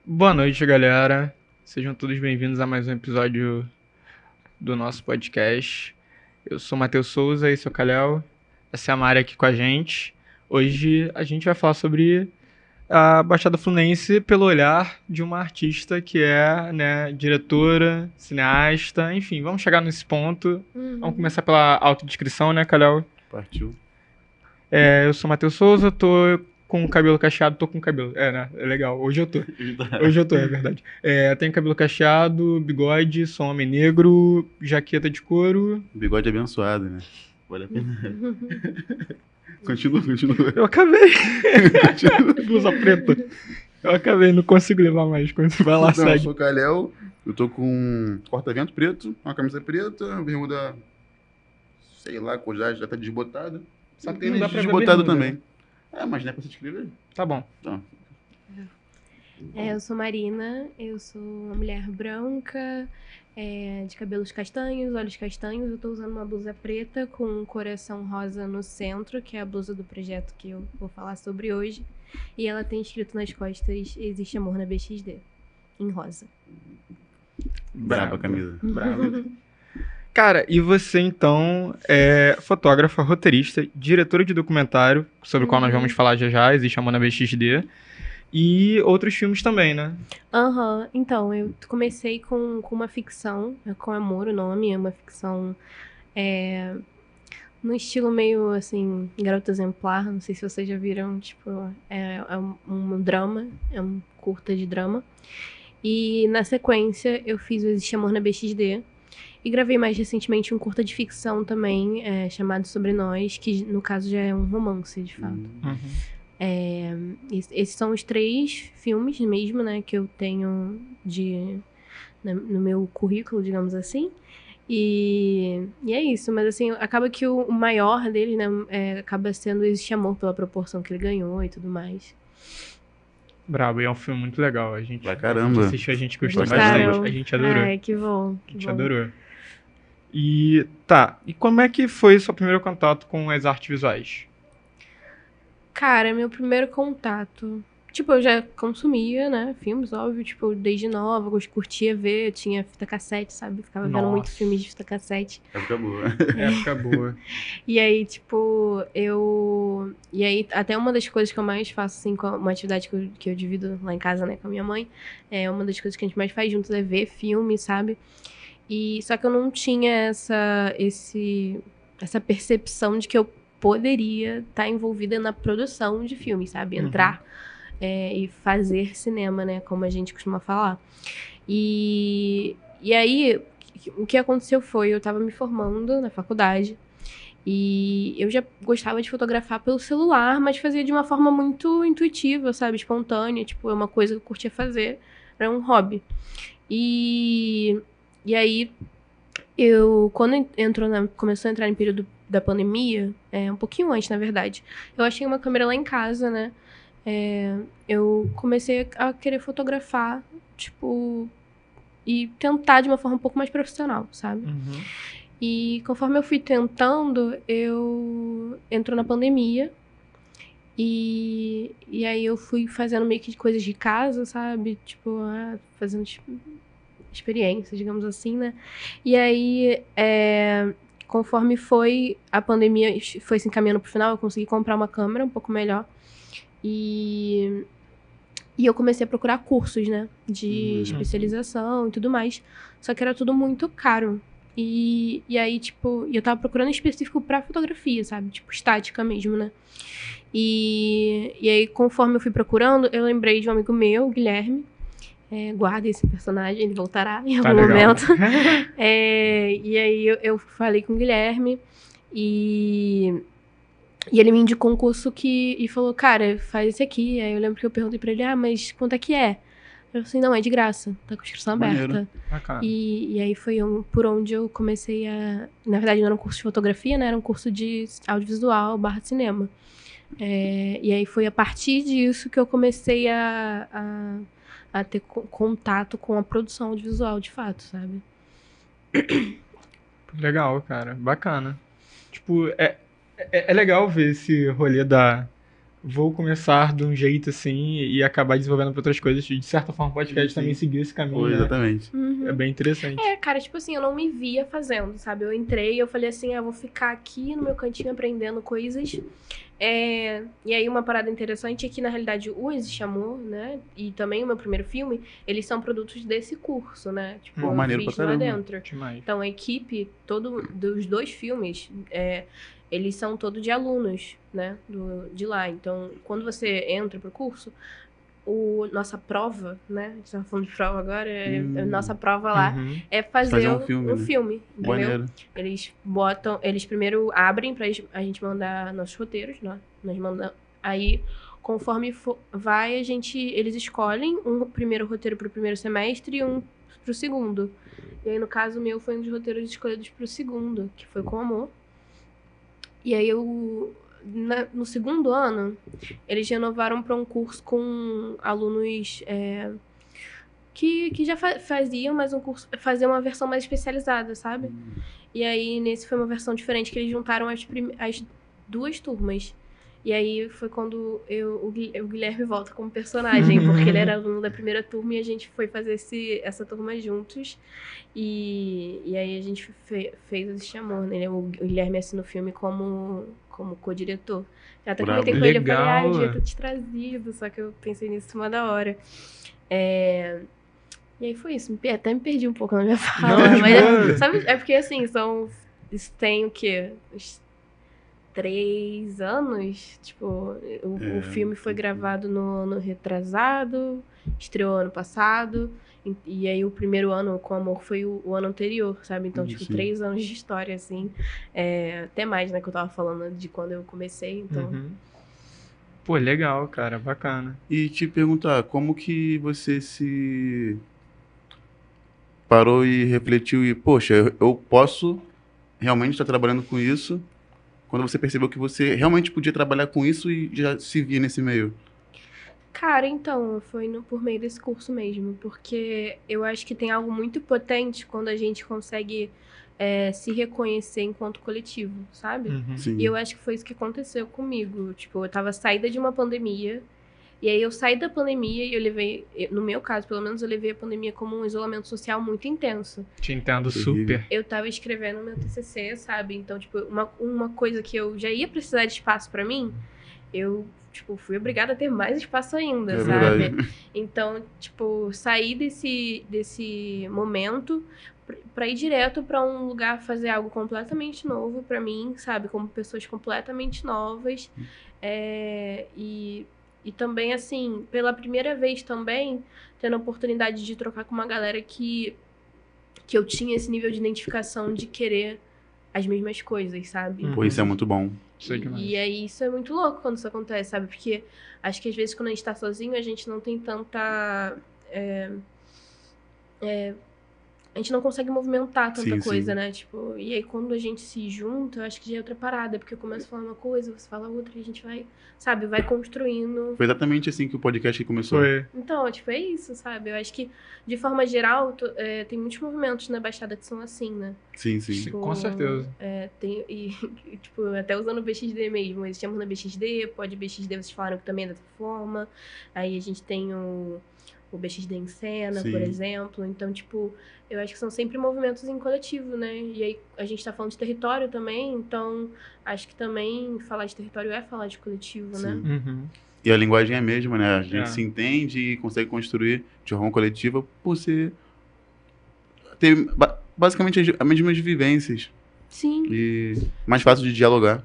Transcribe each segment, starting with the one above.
Boa noite, galera. Sejam todos bem-vindos a mais um episódio do nosso podcast. Eu sou Matheus Souza, esse é o Kalel. Essa é a Mari aqui com a gente. Hoje a gente vai falar sobre a Baixada Fluminense pelo olhar de uma artista que é, né, diretora, cineasta, enfim, vamos chegar nesse ponto. Vamos começar pela autodescrição, né, Kalel? Partiu. Eu sou Matheus Souza, tô com o cabelo cacheado, tô com cabelo. É, né? É legal. Hoje eu tô. Hoje eu tô, é verdade. Tenho cabelo cacheado, bigode, sou um homem negro, jaqueta de couro. Bigode abençoado, né? Vale a pena. Continua. Eu acabei. Continua. Blusa preta. Eu acabei, não consigo levar mais. Vai lá, Não, eu segue. sou o Kalel, eu tô com um corta-vento preto, uma camisa preta, bermuda, sei lá, cor já tá desbotada. Só que tem Não dá pra ver desbotado bermuda, também. né? Mas não é pra você escrever. Tá bom. Então, Eu sou Marina, eu sou uma mulher branca, de cabelos castanhos, olhos castanhos. Eu tô usando uma blusa preta com um coração rosa no centro, que é a blusa do projeto que eu vou falar sobre hoje. E ela tem escrito nas costas: Existe amor na BXD, em rosa. braba a camisa. Bravo. Cara, e você então é fotógrafa, roteirista, diretora de documentário, sobre o qual nós vamos falar já, existe a Mona BXD, e outros filmes também, né? Então, eu comecei com uma ficção, com Amor o nome, é uma ficção no estilo meio, assim, Garota Exemplar. Não sei se vocês já viram, tipo, é um drama, é um curta de drama. E na sequência eu fiz o Existe Amor na BXD. E gravei mais recentemente um curta de ficção também, chamado Sobre Nós, que no caso já é um romance, de fato. Esses são os 3 filmes mesmo, né, que eu tenho no meu currículo, digamos assim. E é isso, mas assim, acaba que o maior dele, né, acaba sendo Existe Amor pela proporção que ele ganhou e tudo mais. Brabo, e é um filme muito legal. Pra caramba. A gente assistiu, a gente gostou Gostaram? bastante. A gente adorou. Ai, que bom. A gente adorou. E como é que foi o seu primeiro contato com as artes visuais? Cara, meu primeiro contato. Tipo, eu já consumia, né? Filmes, óbvio. Tipo, desde nova, eu curtia ver. Eu tinha fita cassete, sabe? Ficava vendo muito Nossa. filme de fita cassete. Época boa. Época boa. E aí, tipo, E aí, até uma das coisas que eu mais faço, assim, com uma atividade que eu divido lá em casa, né, com a minha mãe, uma das coisas que a gente mais faz juntos é ver filme, sabe? Só que eu não tinha essa percepção de que eu poderia estar envolvida na produção de filmes, sabe? Entrar e fazer cinema, né? Como a gente costuma falar. E aí, o que aconteceu foi, eu tava me formando na faculdade e eu já gostava de fotografar pelo celular, mas fazia de uma forma muito intuitiva, sabe? Espontânea, tipo, é uma coisa que eu curtia fazer, era um hobby. E aí, quando começou a entrar em período da pandemia, um pouquinho antes, na verdade, eu achei uma câmera lá em casa, né? Eu comecei a querer fotografar, tipo, e tentar de uma forma um pouco mais profissional, sabe? E conforme eu fui tentando, entrou na pandemia. E aí eu fui fazendo meio que coisas de casa, sabe? Tipo, fazendo experiências, digamos assim, né? E aí, conforme a pandemia foi se encaminhando pro final, eu consegui comprar uma câmera um pouco melhor. E eu comecei a procurar cursos, né? De especialização e tudo mais. Só que era tudo muito caro. E aí, tipo, eu tava procurando específico pra fotografia, sabe? Tipo, estática mesmo, né? E aí, conforme eu fui procurando, eu lembrei de um amigo meu, o Guilherme. Guarda esse personagem, ele voltará em algum momento. E aí eu falei com o Guilherme e ele me indicou um curso e falou, cara, faz esse aqui. Aí eu lembro que eu perguntei pra ele, mas quanto é que é? Eu falei assim, não, é de graça, tá com inscrição aberta. E aí foi por onde eu comecei Na verdade, não era um curso de fotografia, né? Era um curso de audiovisual / cinema. E aí foi a partir disso que eu comecei a ter contato com a produção audiovisual, de fato, sabe? Legal, cara. Bacana. Tipo, é legal ver esse rolê vou começar de um jeito assim e acabar desenvolvendo para outras coisas. De certa forma, o podcast Sim. também seguiu esse caminho, Pô, né? exatamente. É bem interessante. Cara, tipo assim, eu não me via fazendo, sabe? Eu entrei e eu falei assim, vou ficar aqui no meu cantinho aprendendo coisas. E aí uma parada interessante é que, na realidade, o Existe Amor, né? E também o meu primeiro filme, eles são produtos desse curso, né? Tipo, Pô, eu maneiro fiz pra lá caramba. dentro. Demais. Então, a equipe dos dois filmes, eles são todos de alunos, né? De lá. Então, quando você entra pro curso, nossa prova, né? A gente tava falando de prova agora, a nossa prova lá Uhum. é fazer Fazer um um filme, né? filme, entendeu? Maneiro. Eles primeiro abrem pra a gente mandar nossos roteiros, né? Nós mandamos, aí, conforme vai, eles escolhem um primeiro roteiro pro primeiro semestre e um pro segundo. E aí, no caso, o meu foi um dos roteiros escolhidos pro segundo, que foi Com Amor. E aí, no segundo ano, eles renovaram para um curso com alunos que já faziam, mas fazer uma versão mais especializada, sabe? E aí, nesse foi uma versão diferente, que eles juntaram as duas turmas. E aí foi quando o Guilherme volta como personagem, porque ele era aluno da primeira turma e a gente foi fazer essa turma juntos. E aí a gente fez o Existe Amor, né? O Guilherme assina o filme como co-diretor. Eu até comentei com ele, eu falei, eu devia ter te trazido, só que eu pensei nisso em cima da hora. E aí foi isso, até me perdi um pouco na minha fala. Mas sabe, é porque assim, isso tem o quê? 3 anos, tipo, o filme foi gravado no ano retrasado, estreou ano passado, e aí o primeiro ano Com Amor foi o ano anterior, sabe? Então, tipo, 3 anos de história, assim, até mais, né, que eu tava falando de quando eu comecei, então... Pô, legal, cara, bacana. E te perguntar, como que você se parou e refletiu e, poxa, eu posso realmente estar trabalhando com isso, quando você percebeu que você realmente podia trabalhar com isso e já se via nesse meio? Cara, então, foi por meio desse curso mesmo, porque eu acho que tem algo muito potente quando a gente consegue se reconhecer enquanto coletivo, sabe? Sim. E eu acho que foi isso que aconteceu comigo. Tipo, eu tava saída de uma pandemia, e aí eu saí da pandemia e eu levei, no meu caso, pelo menos, eu levei a pandemia como um isolamento social muito intenso. Te entendo super. Eu tava escrevendo meu TCC, sabe? Então, tipo, uma coisa que eu já ia precisar de espaço pra mim, eu, tipo, fui obrigada a ter mais espaço ainda, sabe? Verdade. Então, tipo, sair desse momento pra ir direto pra um lugar fazer algo completamente novo pra mim, sabe? Como pessoas completamente novas. E também, assim, pela primeira vez também, tendo a oportunidade de trocar com uma galera que eu tinha esse nível de identificação de querer as mesmas coisas, sabe? Pô, isso é muito bom. E aí isso é muito louco quando isso acontece, sabe? Porque acho que às vezes quando a gente tá sozinho, a gente não tem tanta... a gente não consegue movimentar tanta coisa, né? Tipo, e aí quando a gente se junta, eu acho que já é outra parada, porque eu começo a falar uma coisa, você fala outra, e a gente vai, sabe, vai construindo. Foi exatamente assim que o podcast começou. Foi. Então, tipo, é isso, sabe? Eu acho que, de forma geral, tem muitos movimentos na Baixada que são assim, né? Sim. Tipo, com certeza. Tipo, até usando o BXD mesmo, eles chamam na BXD, pode BXD, vocês falaram que também é dessa forma. Aí a gente tem o BXD em cena, por exemplo. Então, tipo, eu acho que são sempre movimentos em coletivo, né? E aí a gente tá falando de território também, então acho que também falar de território é falar de coletivo, né? E a linguagem é a mesma, né? A gente se entende e consegue construir de forma coletiva por ter basicamente as mesmas vivências. Sim. E mais fácil de dialogar.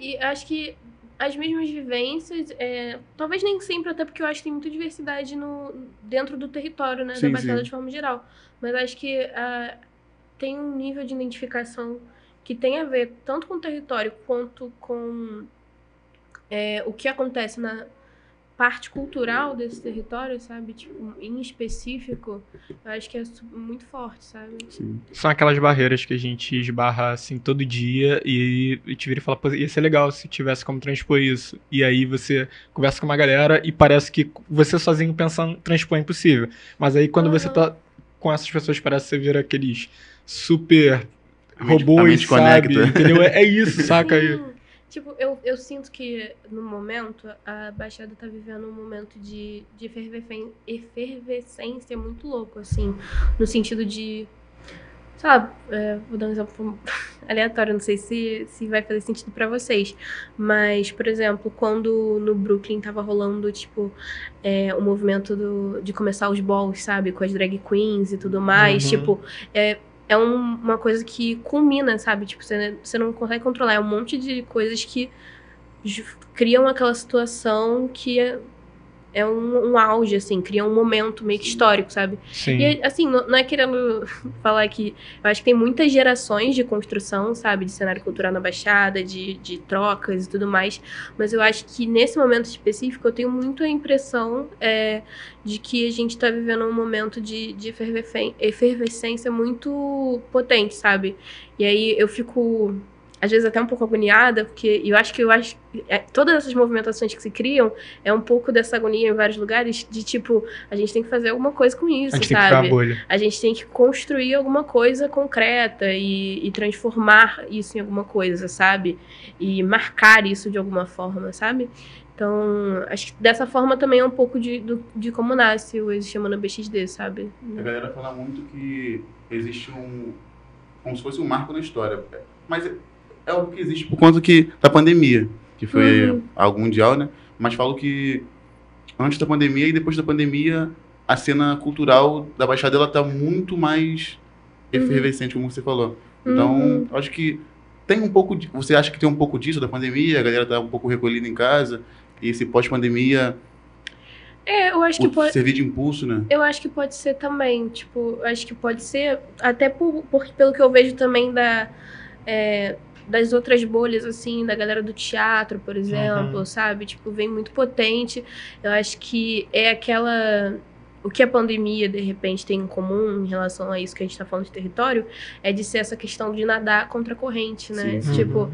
E acho que as mesmas vivências, talvez nem sempre, até porque eu acho que tem muita diversidade dentro do território, né? Da Baixada de forma geral. Mas acho que tem um nível de identificação que tem a ver tanto com o território quanto com o que acontece na parte cultural desse território, sabe? Tipo, em específico, eu acho que é muito forte, sabe? Sim. São aquelas barreiras que a gente esbarra, assim, todo dia e te vira e fala, pô, ia ser legal se tivesse como transpor isso. E aí você conversa com uma galera e parece que você sozinho pensando, transpor é impossível. Mas aí quando você tá com essas pessoas, parece que você vira aqueles super robôs, sabe? Entendeu? É isso, saca aí. Tipo, eu sinto que, no momento, a Baixada tá vivendo um momento de efervescência muito louco, assim. No sentido de... Sabe, vou dar um exemplo aleatório, não sei se vai fazer sentido pra vocês. Mas, por exemplo, quando no Brooklyn tava rolando, tipo, o movimento de começar os balls, sabe? Com as drag queens e tudo mais. Tipo, uma coisa que culmina, sabe? Tipo, você não consegue controlar. É um monte de coisas que criam aquela situação que é um auge, assim, cria um momento meio que histórico, sabe? Sim. E, assim, não é querendo falar que... Eu acho que tem muitas gerações de construção, sabe? De cenário cultural na Baixada, de trocas e tudo mais. Mas eu acho que, nesse momento específico, eu tenho muito a impressão de que a gente tá vivendo um momento de efervescência muito potente, sabe? E aí eu fico... às vezes até um pouco agoniada, porque eu acho que todas essas movimentações que se criam é um pouco dessa agonia em vários lugares, de tipo, a gente tem que fazer alguma coisa com isso, A gente tem sabe? que ficar a bolha. A gente tem que construir alguma coisa concreta e transformar isso em alguma coisa, sabe? E marcar isso de alguma forma, sabe? Então, acho que dessa forma também é um pouco de como nasce o Existe Semana BXD, sabe? A galera fala muito que existe como se fosse um marco na história, mas é algo que existe por conta da pandemia, que foi algo mundial, né? Mas falo que antes da pandemia e depois da pandemia, a cena cultural da Baixada ela tá muito mais efervescente, como você falou. Então, acho que tem um pouco você acha que tem um pouco disso da pandemia, a galera tá um pouco recolhida em casa, e esse pós-pandemia eu acho que pode servir de impulso, né? Eu acho que pode ser também, tipo, acho que pode ser até pelo que eu vejo também das outras bolhas, assim, da galera do teatro, por exemplo, sabe? Tipo, vem muito potente. Eu acho que o que a pandemia, de repente, tem em comum em relação a isso que a gente tá falando de território, é de ser essa questão de nadar contra a corrente, né? Sim. Tipo,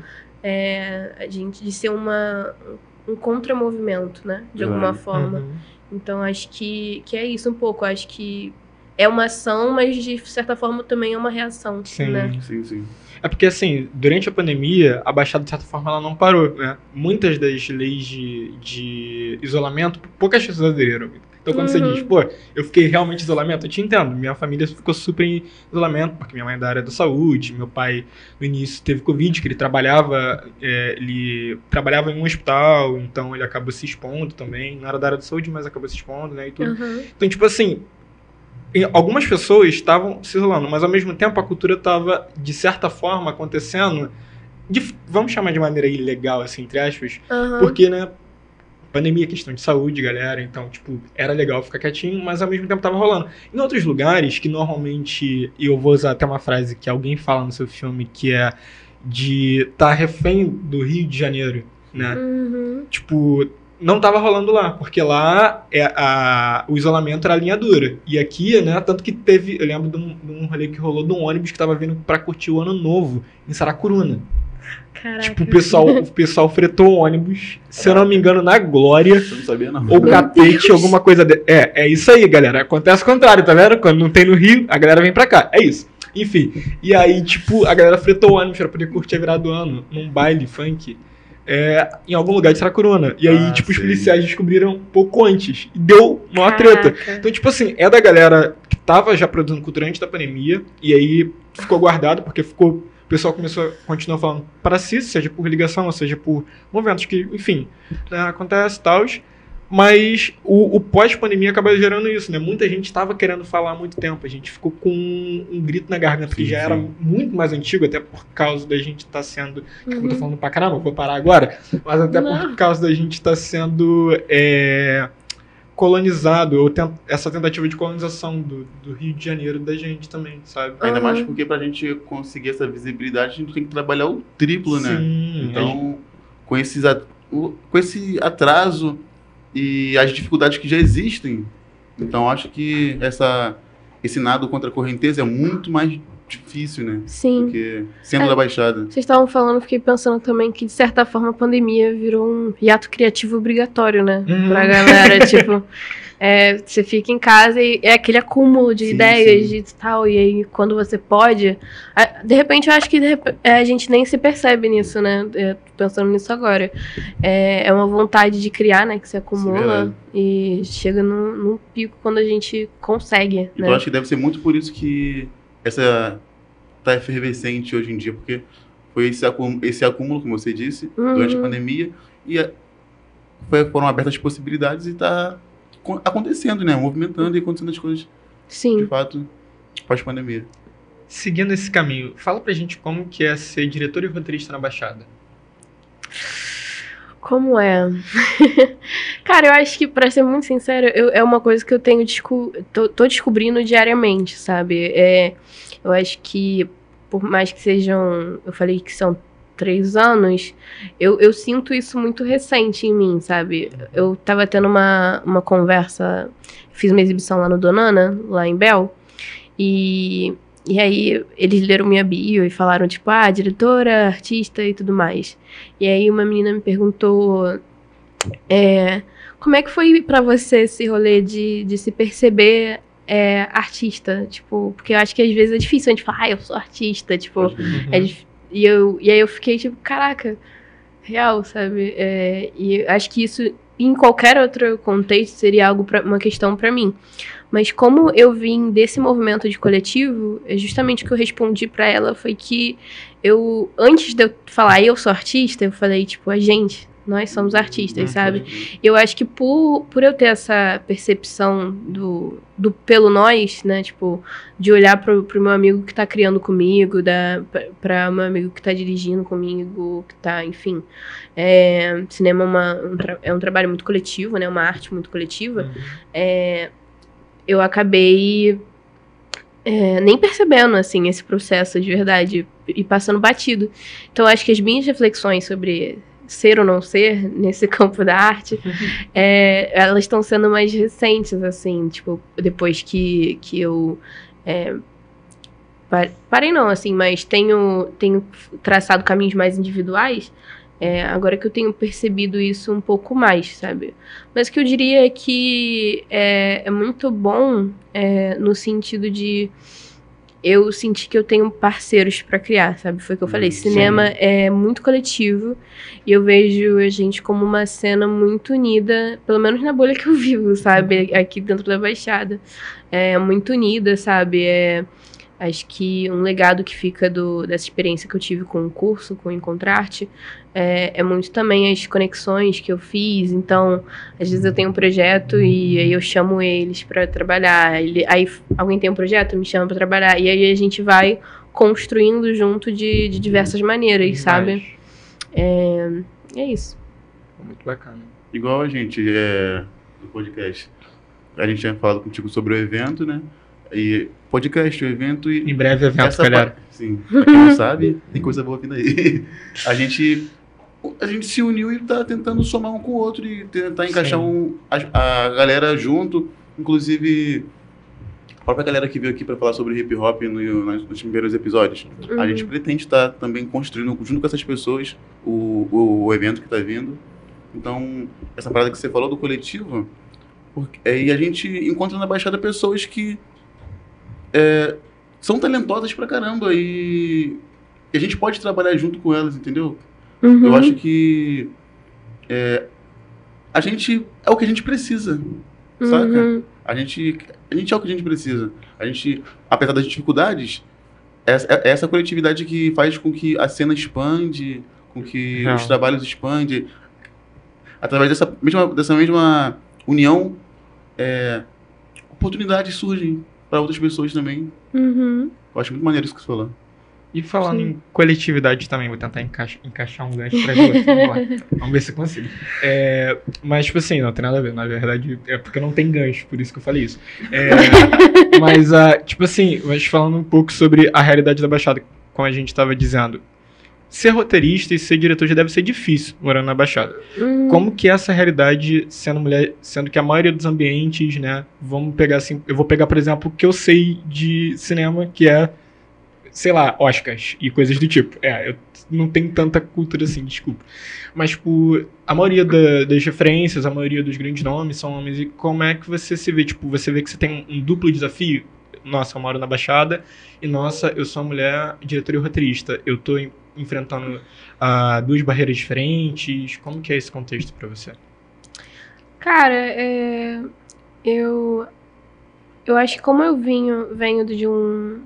de ser um contramovimento, né? De alguma forma. Então, acho que é isso um pouco. Acho que é uma ação, mas, de certa forma, também é uma reação, né? Sim. É porque, assim, durante a pandemia, a Baixada, de certa forma, ela não parou, né? Muitas das leis de isolamento, poucas pessoas aderiram. Então, quando você diz, pô, eu fiquei realmente em isolamento, eu te entendo. Minha família ficou super em isolamento, porque minha mãe é da área da saúde, meu pai, no início, teve Covid, que ele trabalhava em um hospital, então ele acabou se expondo também. Não era da área da saúde, mas acabou se expondo, né, e tudo. Então, tipo assim... algumas pessoas estavam se isolando, mas ao mesmo tempo a cultura estava, de certa forma, acontecendo, vamos chamar de maneira ilegal, assim, entre aspas, porque, né, pandemia, questão de saúde, galera, então, tipo, era legal ficar quietinho, mas ao mesmo tempo estava rolando. Em outros lugares, que normalmente, e eu vou usar até uma frase que alguém fala no seu filme, que é de estar refém do Rio de Janeiro, né, tipo... não tava rolando lá, porque lá o isolamento era a linha dura. E aqui, né, tanto que eu lembro de um rolê que rolou de um ônibus que tava vindo pra curtir o Ano Novo, em Saracuruna. Caraca. Tipo, o pessoal fretou o ônibus, se eu não me engano, na Glória, Eu não sabia, não. ou Catete, alguma coisa... É isso aí, galera. Acontece o contrário, tá vendo? Quando não tem no Rio, a galera vem pra cá. É isso. Enfim. E aí, tipo, a galera fretou o ônibus pra poder curtir a virada do ano, num baile funk, em algum lugar de Saracuruna. E aí, tipo, os policiais descobriram um pouco antes. E deu uma treta. Então, tipo assim, é da galera que tava já produzindo cultura antes da pandemia. E aí ficou guardado, porque o pessoal continuou falando para si, seja por ligação, ou seja por movimentos que, enfim, né, acontece e tal. Mas o pós-pandemia acaba gerando isso, né? Muita gente estava querendo falar há muito tempo. A gente ficou com um grito na garganta, que já era muito mais antigo, até por causa da gente estar sendo... Tipo, eu tô falando pra caramba, vou parar agora. Mas até por causa da gente estar sendo colonizado, ou essa tentativa de colonização do Rio de Janeiro da gente também, sabe? Ainda mais porque pra gente conseguir essa visibilidade, a gente tem que trabalhar o triplo, né? Então, com esse atraso... e as dificuldades que já existem. Então, acho que esse nado contra a correnteza é muito mais difícil, né? Sim. Porque sendo da Baixada. Vocês estavam falando, fiquei pensando também que, de certa forma, a pandemia virou um hiato criativo obrigatório, né? Pra galera, tipo... Você fica em casa e é aquele acúmulo de Sim, ideias sim. e tal, e aí quando você pode... De repente, eu acho que a gente nem se percebe nisso, né? Tô pensando nisso agora. É uma vontade de criar, né? Que se acumula e chega num pico quando a gente consegue, Então né? acho que deve ser muito por isso que essa tá efervescente hoje em dia, porque foi esse acúmulo, como você disse, durante a pandemia, e foram abertas possibilidades e tá acontecendo, né? Movimentando e acontecendo as coisas, de Sim. fato, pós-pandemia. Seguindo esse caminho, fala pra gente como que é ser diretor e roteirista na Baixada. Como é? Cara, eu acho que, pra ser muito sincero, é uma coisa que eu tenho tô descobrindo diariamente, sabe? Eu acho que, por mais que sejam... Eu falei que são 3 anos, eu sinto isso muito recente em mim, sabe? Eu tava tendo uma conversa... Fiz uma exibição lá no Donana, lá em Bel, e aí eles leram minha bio e falaram, tipo, diretora, artista e tudo mais. E aí uma menina me perguntou... como é que foi pra você esse rolê de se perceber artista? Tipo, porque eu acho que às vezes é difícil a gente falar, eu sou artista, tipo, e aí eu fiquei tipo, caraca, real, sabe? E acho que isso, em qualquer outro contexto, seria uma questão pra mim. Mas como eu vim desse movimento de coletivo, justamente o que eu respondi pra ela foi que antes de eu falar eu sou artista, eu falei, tipo, nós somos artistas, sabe? Eu acho que por eu ter essa percepção do pelo nós, né? Tipo, de olhar pro meu amigo que tá criando comigo, pra meu amigo que tá dirigindo comigo, que tá, enfim. Cinema é um trabalho muito coletivo, né? Uma arte muito coletiva. Eu acabei nem percebendo, assim, esse processo de verdade e passando batido. Então, acho que as minhas reflexões sobre ser ou não ser nesse campo da arte, elas estão sendo mais recentes, assim, tipo, depois que eu parei não, assim, mas tenho traçado caminhos mais individuais, agora que eu tenho percebido isso um pouco mais, sabe? Mas o que eu diria é que é muito bom no sentido de eu senti que eu tenho parceiros pra criar, sabe? Foi o que eu falei. Cinema é muito coletivo e eu vejo a gente como uma cena muito unida, pelo menos na bolha que eu vivo, sabe? Aqui dentro da Baixada. Muito unida, sabe? Acho que um legado que fica dessa experiência que eu tive com o curso, com o Encontrarte, é muito também as conexões que eu fiz. Então, às vezes eu tenho um projeto e aí eu chamo eles para trabalhar. Aí alguém tem um projeto, me chama para trabalhar. E aí a gente vai construindo junto de diversas maneiras, sabe? É isso. Muito bacana. Igual a gente do podcast. A gente tinha falado contigo sobre o evento, né? E podcast, o evento e... Em breve evento, galera. Sim, pra quem não sabe, tem coisa boa vindo aí. A gente se uniu e tá tentando somar um com o outro e tentar encaixar a galera junto. Inclusive, a própria galera que veio aqui para falar sobre hip hop nos primeiros episódios. A gente pretende estar também construindo, junto com essas pessoas, o evento que tá vindo. Então, essa parada que você falou do coletivo, e a gente encontra na Baixada pessoas que são talentosas pra caramba e a gente pode trabalhar junto com elas, entendeu? Eu acho que a gente é o que a gente precisa, saca? A gente é o que a gente precisa. A gente, apesar das dificuldades, é essa coletividade que faz com que a cena expande, com que os trabalhos expandem. Através dessa mesma união, oportunidades surgem para outras pessoas também. Eu acho muito maneiro isso que você falou. E falando em coletividade também, vou tentar encaixar um gancho atrás do outro. Vamos lá. Vamos ver se eu consigo. Mas, tipo assim, não tem nada a ver. Na verdade, é porque não tem gancho, por isso que eu falei isso. Mas, tipo assim, mas falando um pouco sobre a realidade da Baixada, como a gente estava dizendo. Ser roteirista e ser diretor já deve ser difícil, morando na Baixada. Como que é essa realidade sendo mulher, sendo que a maioria dos ambientes, né, vamos pegar assim, eu vou pegar, por exemplo, o que eu sei de cinema, que é sei lá, Oscars e coisas do tipo. Eu não tenho tanta cultura assim, desculpa. Mas, tipo, a maioria das referências, a maioria dos grandes nomes são homens. E como é que você se vê? Tipo, você vê que você tem um duplo desafio? Nossa, eu moro na Baixada e, nossa, eu sou uma mulher diretora e roteirista. Eu tô enfrentando duas barreiras diferentes. Como que é esse contexto pra você? Cara, eu acho que como eu venho de um...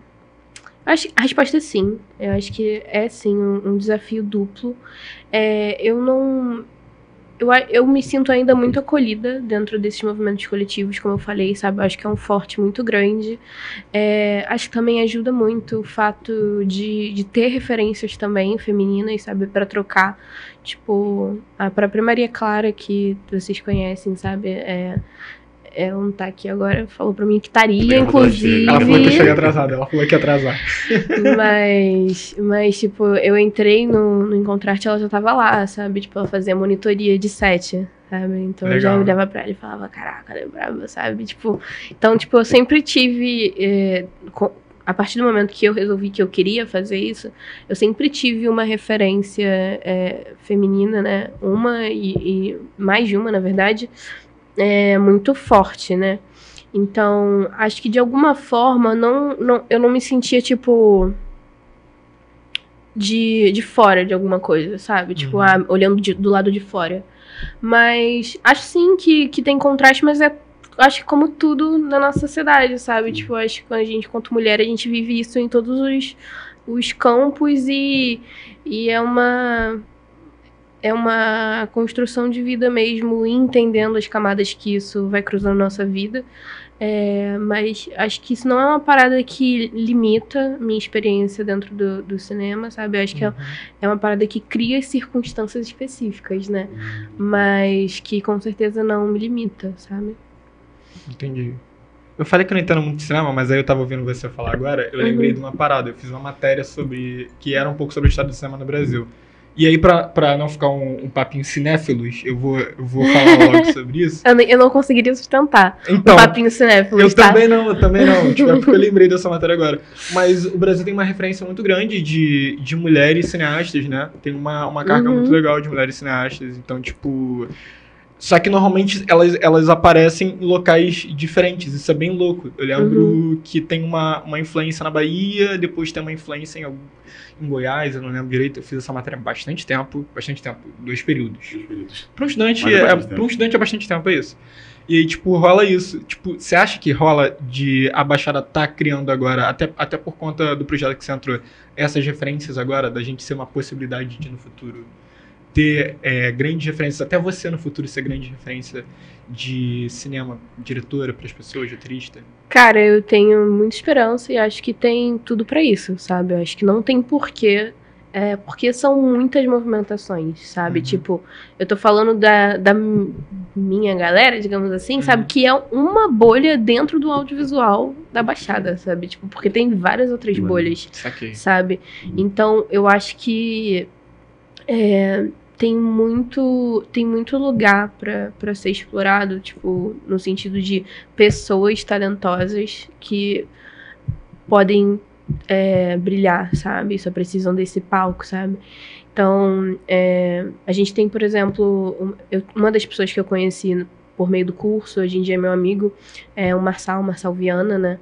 A resposta é sim. Eu acho que é sim um desafio duplo. Eu me sinto ainda muito acolhida dentro desses movimentos coletivos, como eu falei, sabe? Eu acho que é um forte muito grande. Acho que também ajuda muito o fato de ter referências também femininas, sabe? Pra trocar. Tipo, a própria Maria Clara, que vocês conhecem, sabe? Ela não tá aqui agora, falou pra mim que estaria, inclusive. Ela falou que eu cheguei atrasada, ela falou que ia atrasar. Mas, tipo, eu entrei no Encontrarte, ela já tava lá, sabe? Tipo, ela fazia monitoria de set, sabe? Então eu já olhava pra ela e falava, caraca, ela é brava, sabe? Tipo, então, tipo, eu sempre tive... a partir do momento que eu resolvi que eu queria fazer isso, eu sempre tive uma referência feminina, né? Uma e mais de uma, na verdade, muito forte, né? Então, acho que de alguma forma eu não me sentia, tipo, de fora de alguma coisa, sabe? Tipo, olhando do lado de fora. Mas acho sim que tem contraste, mas acho que como tudo na nossa sociedade, sabe? Tipo, acho que quando a gente, quanto mulher, a gente vive isso em todos os campos e é uma construção de vida mesmo, entendendo as camadas que isso vai cruzando na nossa vida. Mas acho que isso não é uma parada que limita minha experiência dentro do cinema, sabe? Eu acho que é uma parada que cria circunstâncias específicas, né? Mas que com certeza não me limita, sabe? Entendi. Eu falei que eu não entendo muito de cinema, mas aí eu tava ouvindo você falar agora, eu lembrei de uma parada. Eu fiz uma matéria que era um pouco sobre o estado do cinema no Brasil. E aí, pra não ficar um papinho cinéfilos, eu vou falar logo sobre isso. Eu não conseguiria sustentar então, o papinho cinéfilos, eu também não. Tipo, é porque eu lembrei dessa matéria agora. Mas o Brasil tem uma referência muito grande de mulheres cineastas, né? Tem uma carga muito legal de mulheres cineastas. Então, tipo... Só que normalmente elas aparecem em locais diferentes, isso é bem louco. Eu lembro que tem uma influência na Bahia, depois tem uma influência em Goiás, eu não lembro direito. Eu fiz essa matéria há bastante tempo, 2 períodos. Para um estudante é bastante tempo, é isso. E aí, tipo, rola isso. Tipo, você acha que rola de a Baixada tá criando agora, até por conta do projeto que você entrou, essas referências agora, da gente ser uma possibilidade de no futuro ter grandes referências, até você no futuro ser grande referência de cinema, diretora para as pessoas, roteirista? Cara, eu tenho muita esperança e acho que tem tudo pra isso, sabe? Eu acho que não tem porquê, porque são muitas movimentações, sabe? Tipo, eu tô falando da minha galera, digamos assim, sabe? Que é uma bolha dentro do audiovisual da Baixada, sabe? Tipo, porque tem várias outras bolhas, sabe? Então, eu acho que tem muito lugar pra ser explorado, tipo, no sentido de pessoas talentosas que podem brilhar, sabe? Só precisam desse palco, sabe? Então, a gente tem, por exemplo, uma das pessoas que eu conheci por meio do curso, hoje em dia é meu amigo, é o Marçal Viana, né?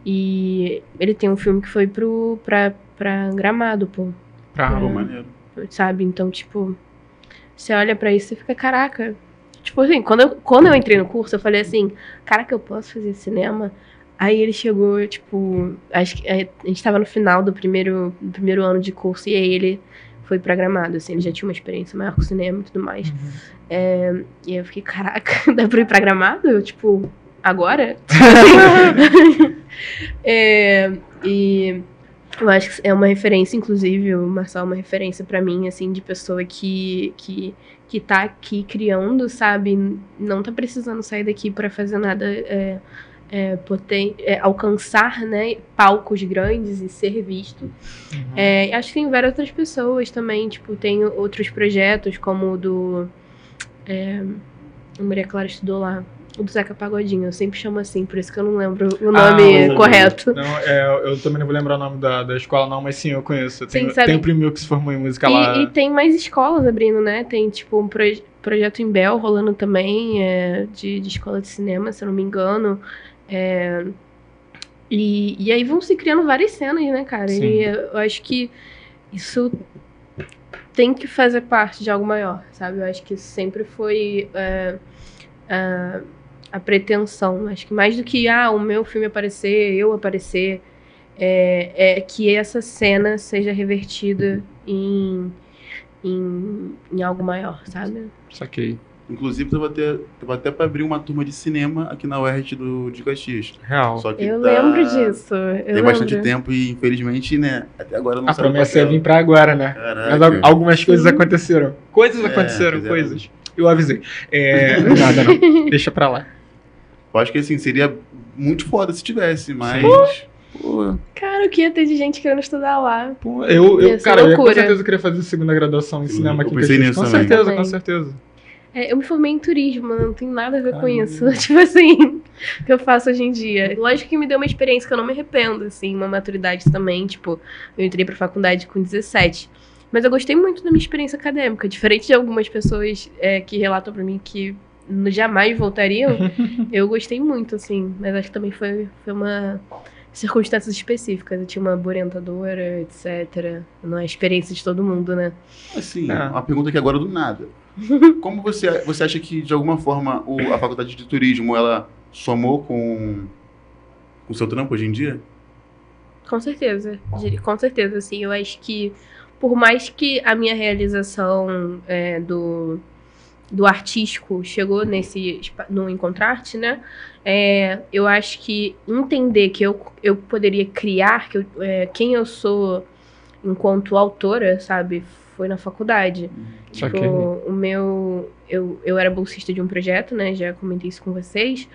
E ele tem um filme que foi pra Gramado, pô. Maneiro. Sabe? Então, tipo, você olha pra isso e fica, caraca. Tipo assim, quando eu entrei no curso, eu falei assim, caraca, eu posso fazer cinema? Aí ele chegou, tipo, acho que a gente tava no final do primeiro ano de curso, e aí ele foi pra Gramado, assim, ele já tinha uma experiência maior com cinema e tudo mais. E aí eu fiquei, caraca, dá pra ir pra Gramado? Eu, tipo, agora? E eu acho que é uma referência, inclusive, o Marçal é uma referência pra mim, assim, de pessoa que tá aqui criando, sabe? Não tá precisando sair daqui pra fazer nada, alcançar, né, palcos grandes e ser visto. Acho que tem várias outras pessoas também, tipo, tem outros projetos, como o do... a Maria Clara estudou lá. O do Zeca Pagodinho, eu sempre chamo assim, por isso que eu não lembro o nome correto. Não, eu também não vou lembrar o nome da escola não, mas sim, eu conheço. Tem um primo meu que se formou em música lá. E tem mais escolas abrindo, né? Tem tipo um projeto em Bel rolando também, de escola de cinema, se eu não me engano. E aí vão se criando várias cenas, né, cara? Sim. E eu acho que isso tem que fazer parte de algo maior, sabe? Eu acho que isso sempre foi a pretensão. Acho que mais do que o meu filme aparecer, eu aparecer, é que essa cena seja revertida em algo maior, sabe? Saquei. Inclusive, tava até pra abrir uma turma de cinema aqui na UERJ de Caxias. Real. Só que Eu lembro disso. Tem bastante tempo e, infelizmente, né, até agora não A promessa ia vir pra agora, né? Caraca. Mas algumas coisas aconteceram. Coisas. Eu avisei. Nada, não. Deixa pra lá. Eu acho que, assim, seria muito foda se tivesse, mas... Pô. Cara, o que ia ter de gente querendo estudar lá? Pô, eu com certeza queria fazer segunda graduação em cinema aqui em Caxias. Com certeza. Eu me formei em turismo, não tem nada a ver com isso. Tipo assim, que eu faço hoje em dia. Lógico que me deu uma experiência que eu não me arrependo, assim, uma maturidade também. Tipo, eu entrei pra faculdade com 17. Mas eu gostei muito da minha experiência acadêmica. Diferente de algumas pessoas que relatam pra mim que jamais voltariam, eu gostei muito, assim. Mas acho que também foi uma circunstâncias específicas. Eu tinha uma boa orientadora, etc. Não é a experiência de todo mundo, né? Assim, uma pergunta aqui agora do nada. Como você acha que, de alguma forma, a faculdade de turismo, ela somou com o seu trampo hoje em dia? Com certeza, assim, eu acho que por mais que a minha realização do artístico chegou no Encontrarte, né, eu acho que entender que eu poderia criar, quem eu sou enquanto autora, sabe, foi na faculdade. Tipo, eu era bolsista de um projeto, né, já comentei isso com vocês,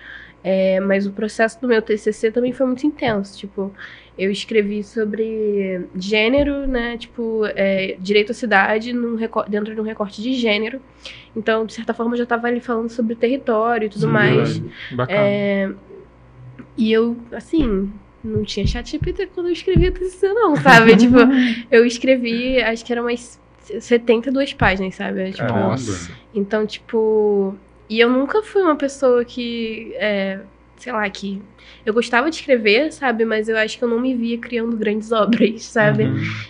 mas o processo do meu TCC também foi muito intenso, tipo, eu escrevi sobre gênero, né, tipo, direito à cidade dentro de um recorte de gênero, então, de certa forma, eu já estava ali falando sobre território e tudo mais. Bacana. E eu, assim, não tinha ChatGPT quando eu escrevi o TCC, não, sabe? Tipo, eu escrevi, acho que eram umas 72 páginas, sabe? Tipo, nossa. Então, tipo... E eu nunca fui uma pessoa que... sei lá, que... Eu gostava de escrever, sabe? Mas eu acho que eu não me via criando grandes obras, sabe?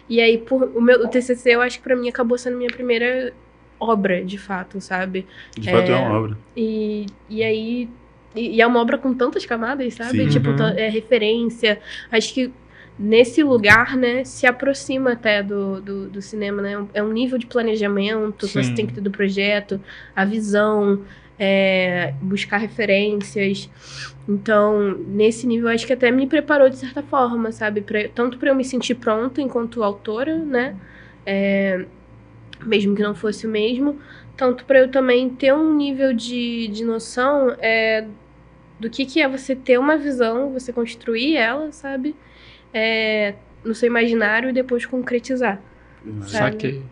E aí, o TCC, eu acho que pra mim acabou sendo minha primeira obra, de fato, sabe? De fato é uma obra. E aí... E é uma obra com tantas camadas, sabe? Sim. Tipo, referência. Acho que nesse lugar, né, se aproxima até do cinema, né? É um nível de planejamento que você tem que ter do projeto, a visão, buscar referências. Então, nesse nível, acho que até me preparou de certa forma, sabe? Tanto para eu me sentir pronta enquanto autora, né? Mesmo que não fosse o mesmo, tanto para eu também ter um nível de noção do que é você ter uma visão, você construir ela, sabe? No seu imaginário e depois concretizar. Saquei.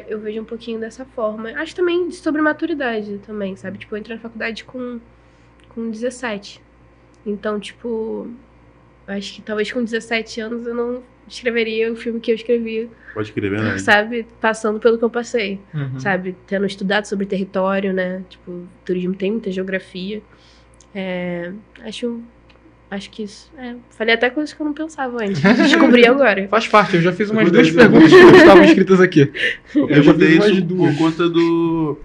Eu vejo um pouquinho dessa forma. Acho também sobre maturidade também, sabe? Tipo, eu entrei na faculdade com 17. Então, tipo, acho que talvez com 17 anos eu não escreveria o filme que eu escrevi. Pode escrever, né? Sabe? Passando pelo que eu passei. Sabe? Tendo estudado sobre território, né? Tipo, turismo tem muita geografia. Acho que isso... falei até coisas que eu não pensava antes. Descobri agora. Faz parte, eu já fiz umas 2 perguntas que não estavam escritas aqui. Eu já fiz umas 2. Por conta do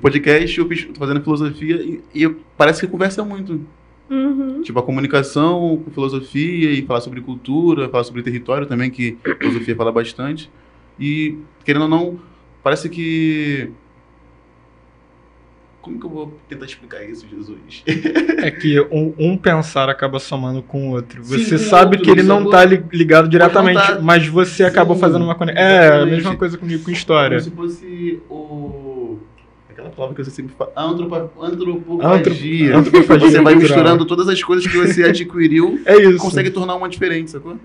podcast, eu tô fazendo filosofia e parece que conversa muito. Tipo, a comunicação com filosofia e falar sobre cultura, falar sobre território também, que a filosofia fala bastante. E, querendo ou não, parece que... Como que eu vou tentar explicar isso, Jesus? É que um pensar acaba somando com o outro. Você Sim, sabe que ele não tá ligado diretamente, tá... mas você acabou fazendo uma conexão. É a mesma coisa comigo com história. Como se fosse aquela palavra que você sempre fala, antropofagia. Você vai misturando todas as coisas que você adquiriu e consegue tornar uma diferente, sacou?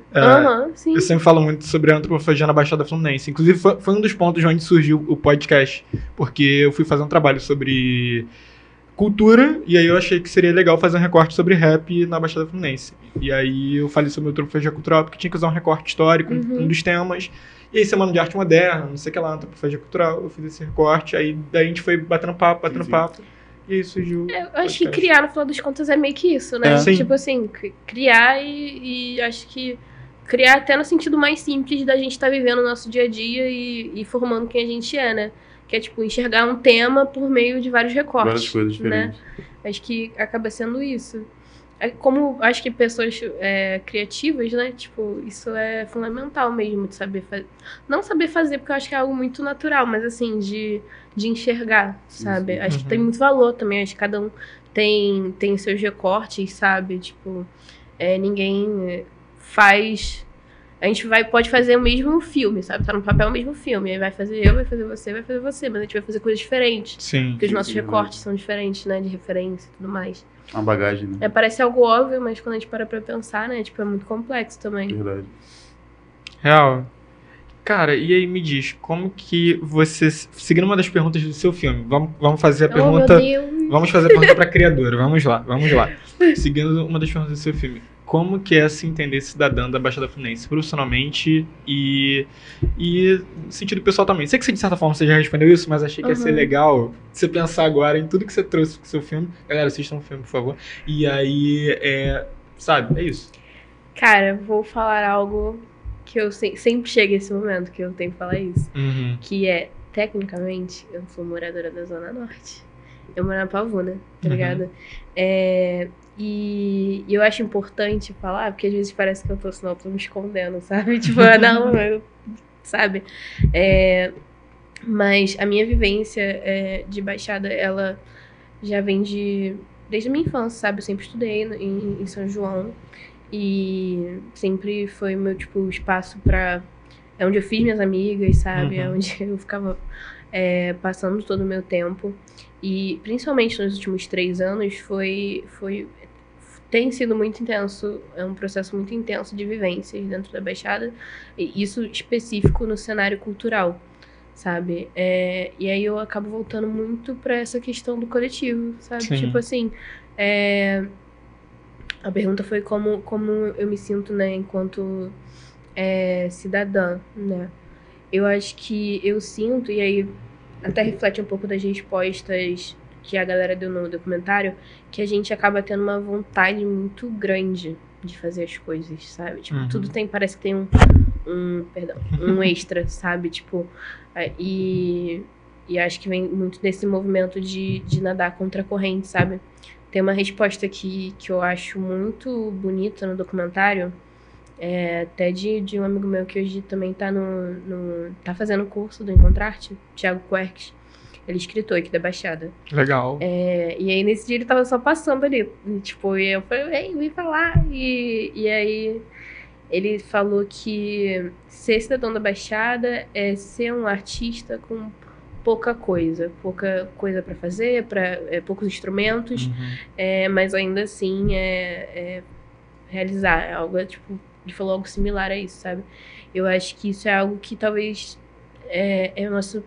Sim. Eu sempre falo muito sobre a antropofagia na Baixada Fluminense. Inclusive, foi um dos pontos onde surgiu o podcast, porque eu fui fazer um trabalho sobre cultura, e aí eu achei que seria legal fazer um recorte sobre rap na Baixada Fluminense. E aí eu falei sobre o Antropofagia Cultural, porque tinha que usar um recorte histórico, um dos temas. E aí, Semana de Arte Moderna, não sei o que lá, Antropofagia Cultural, eu fiz esse recorte, aí daí a gente foi batendo papo, e aí surgiu... Eu acho que criar, no final das contas, é meio que isso, né? Sim. Tipo assim, criar e acho que criar até no sentido mais simples da gente estar vivendo o nosso dia a dia e formando quem a gente é, né? Que é, tipo, enxergar um tema por meio de vários recortes. Várias coisas diferentes. Né? Acho que acaba sendo isso. Como acho que pessoas criativas, né? Tipo, isso é fundamental mesmo de saber fazer. Não saber fazer, porque eu acho que é algo muito natural, mas assim, de enxergar, sabe? Sim. Acho que tem muito valor também. Acho que cada um tem seus recortes, sabe? Tipo, ninguém faz... A gente pode fazer o mesmo filme, sabe? Tá no papel o mesmo filme. Aí vai fazer eu, vai fazer você, mas a gente vai fazer coisas diferentes. Sim. Porque os nossos recortes são diferentes, né? De referência e tudo mais. Uma bagagem, né? Parece algo óbvio, mas quando a gente para pra pensar, né? Tipo, é muito complexo também. Verdade. Real. Cara, e aí me diz, como que você... Seguindo uma das perguntas do seu filme, vamos fazer a pergunta... Meu Deus. Vamos fazer a pergunta pra criadora, vamos lá. Seguindo uma das perguntas do seu filme, como que é se entender cidadã da Baixada Fluminense, profissionalmente e no sentido pessoal também? Sei que de certa forma você já respondeu isso, mas achei que ia ser legal você pensar agora em tudo que você trouxe pro seu filme. Galera, assistam o filme, por favor. E aí, sabe, é isso. Cara, vou falar algo que eu sempre chega esse momento que eu tenho que falar isso. Que é, tecnicamente, eu sou moradora da Zona Norte. Eu moro na Pavuna, tá ligado? E eu acho importante falar, porque às vezes parece que eu tô me escondendo, sabe? Tipo, sabe? Mas a minha vivência de Baixada, ela já vem desde a minha infância, sabe? Eu sempre estudei em São João e sempre foi meu, tipo, espaço pra... É onde eu fiz minhas amigas, sabe? É onde eu ficava passando todo o meu tempo. E principalmente nos últimos 3 anos tem sido muito intenso, é um processo muito intenso de vivências dentro da Baixada, e isso específico no cenário cultural, sabe? E aí eu acabo voltando muito pra essa questão do coletivo, sabe? Sim. Tipo assim, a pergunta foi como eu me sinto, né, enquanto cidadã, né? Eu acho que eu sinto, e aí até reflete um pouco das respostas que a galera deu no documentário, que a gente acaba tendo uma vontade muito grande de fazer as coisas, sabe? Tipo, tudo parece que tem um extra, sabe? Tipo, e acho que vem muito desse movimento de nadar contra a corrente, sabe? Tem uma resposta que eu acho muito bonita no documentário, até de um amigo meu que hoje também tá fazendo o curso do Encontrarte, Thiago Querques. Ele é escritor aqui da Baixada. Legal. E aí, nesse dia, ele tava só passando ali. Tipo, e eu falei, vem falar. E aí, ele falou que ser cidadão da Baixada é ser um artista com pouca coisa pra fazer, poucos instrumentos, mas ainda assim realizar algo, tipo, ele falou algo similar a isso, sabe? Eu acho que isso é algo que talvez é o nosso...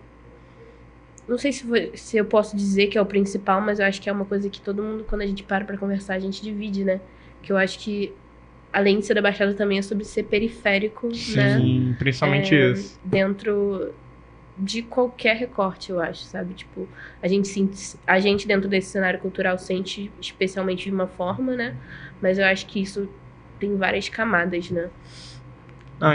Não sei se eu posso dizer que é o principal, mas eu acho que é uma coisa que todo mundo, quando a gente para pra conversar, a gente divide, né? Que eu acho que, além de ser da Baixada, também é sobre ser periférico, né? Sim, principalmente isso. Dentro de qualquer recorte, eu acho, sabe? Tipo, a gente dentro desse cenário cultural sente especialmente de uma forma, né? Mas eu acho que isso tem várias camadas, né?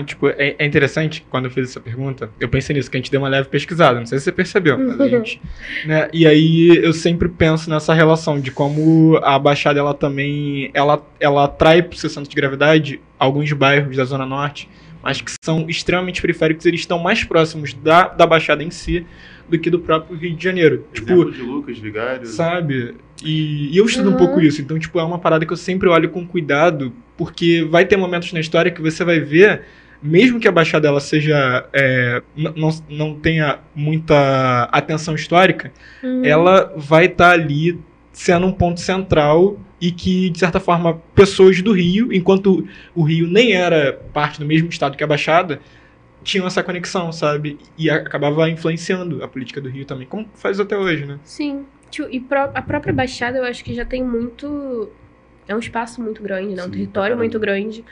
Tipo, é interessante, quando eu fiz essa pergunta, eu pensei nisso, que a gente deu uma leve pesquisada, não sei se você percebeu, mas a gente... Né, e aí eu sempre penso nessa relação de como a Baixada, ela também, ela atrai pro seu centro de gravidade alguns bairros da Zona Norte, mas que são extremamente periféricos, eles estão mais próximos da Baixada em si do que do próprio Rio de Janeiro. Exemplo tipo, de Lucas, Vigário. Sabe? E eu estudo um pouco isso, então, tipo, é uma parada que eu sempre olho com cuidado, porque vai ter momentos na história que você vai ver, mesmo que a Baixada ela seja, não tenha muita atenção histórica, ela vai estar ali sendo um ponto central e que, de certa forma, pessoas do Rio, enquanto o Rio nem era parte do mesmo estado que a Baixada, tinham essa conexão, sabe? E acabava influenciando a política do Rio também, como faz até hoje, né? Sim, A própria Baixada, eu acho que já tem muito... É um espaço muito grande, né? Um Sim, território pra muito caramba. grande.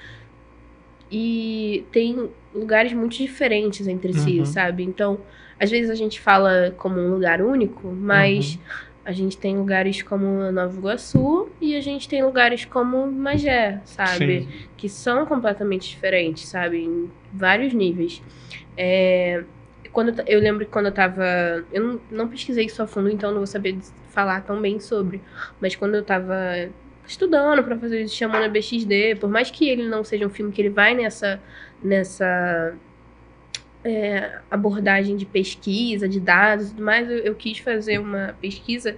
E tem lugares muito diferentes entre si, Uhum. sabe? Então, às vezes a gente fala como um lugar único, mas a gente tem lugares como Nova Iguaçu e a gente tem lugares como Magé, sabe? Sim. Que são completamente diferentes, sabe? Em vários níveis. Eu lembro que quando eu tava... Eu não pesquisei isso a fundo, então não vou saber falar tão bem sobre. Mas quando eu tava estudando pra fazer isso, chamando a BXD, por mais que ele não seja um filme que ele vai nessa abordagem de pesquisa, de dados e tudo mais, eu quis fazer uma pesquisa.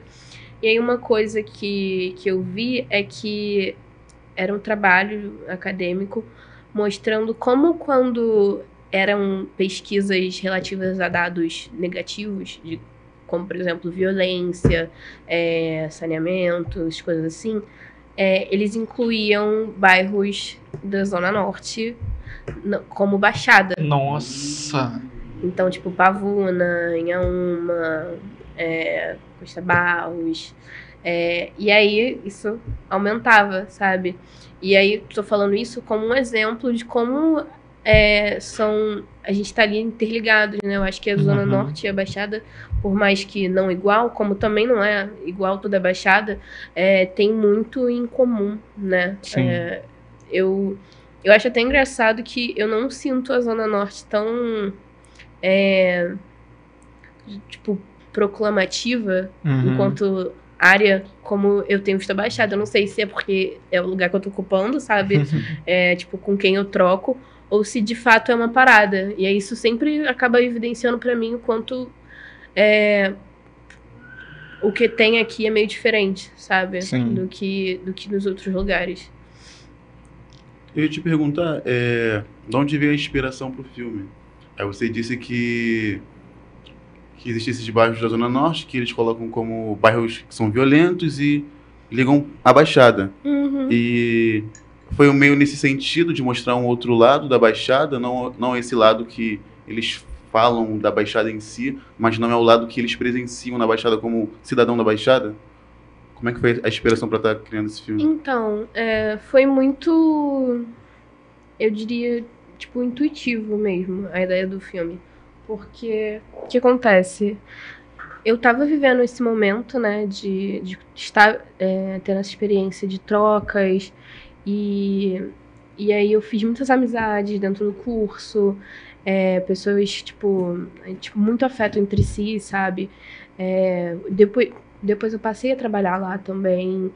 E aí uma coisa que eu vi é que era um trabalho acadêmico mostrando como quando eram pesquisas relativas a dados negativos, como, por exemplo, violência, saneamento, coisas assim, eles incluíam bairros da Zona Norte como Baixada. Nossa. Então, tipo, Pavuna, Inhaúma, Costa Barros. E aí, isso aumentava, sabe? E aí, tô falando isso como um exemplo de como a gente tá ali interligados, né? Eu acho que a Zona Norte e a Baixada, por mais que não igual, como também não é igual toda a Baixada, tem muito em comum, né? Sim. Eu acho até engraçado que eu não sinto a Zona Norte tão tipo, proclamativa enquanto área como eu tenho visto a Baixada. Eu não sei se é porque é o lugar que eu tô ocupando, sabe? Tipo, com quem eu troco, ou se de fato é uma parada. E aí isso sempre acaba evidenciando pra mim o quanto o que tem aqui é meio diferente, sabe? Sim. Do que nos outros lugares. Eu ia te perguntar, de onde veio a inspiração pro filme? Aí você disse que existem esses bairros da Zona Norte, que eles colocam como bairros que são violentos e ligam à Baixada. E foi meio nesse sentido de mostrar um outro lado da Baixada, não esse lado que eles falam da Baixada em si, mas não é o lado que eles presenciam na Baixada como cidadão da Baixada? Como é que foi a inspiração para estar criando esse filme? Então, foi muito, eu diria, tipo, intuitivo mesmo, a ideia do filme. Porque, o que acontece? Eu tava vivendo esse momento, né, de estar tendo essa experiência de trocas, e aí eu fiz muitas amizades dentro do curso, pessoas, tipo, muito afeto entre si, sabe? Depois eu passei a trabalhar lá também.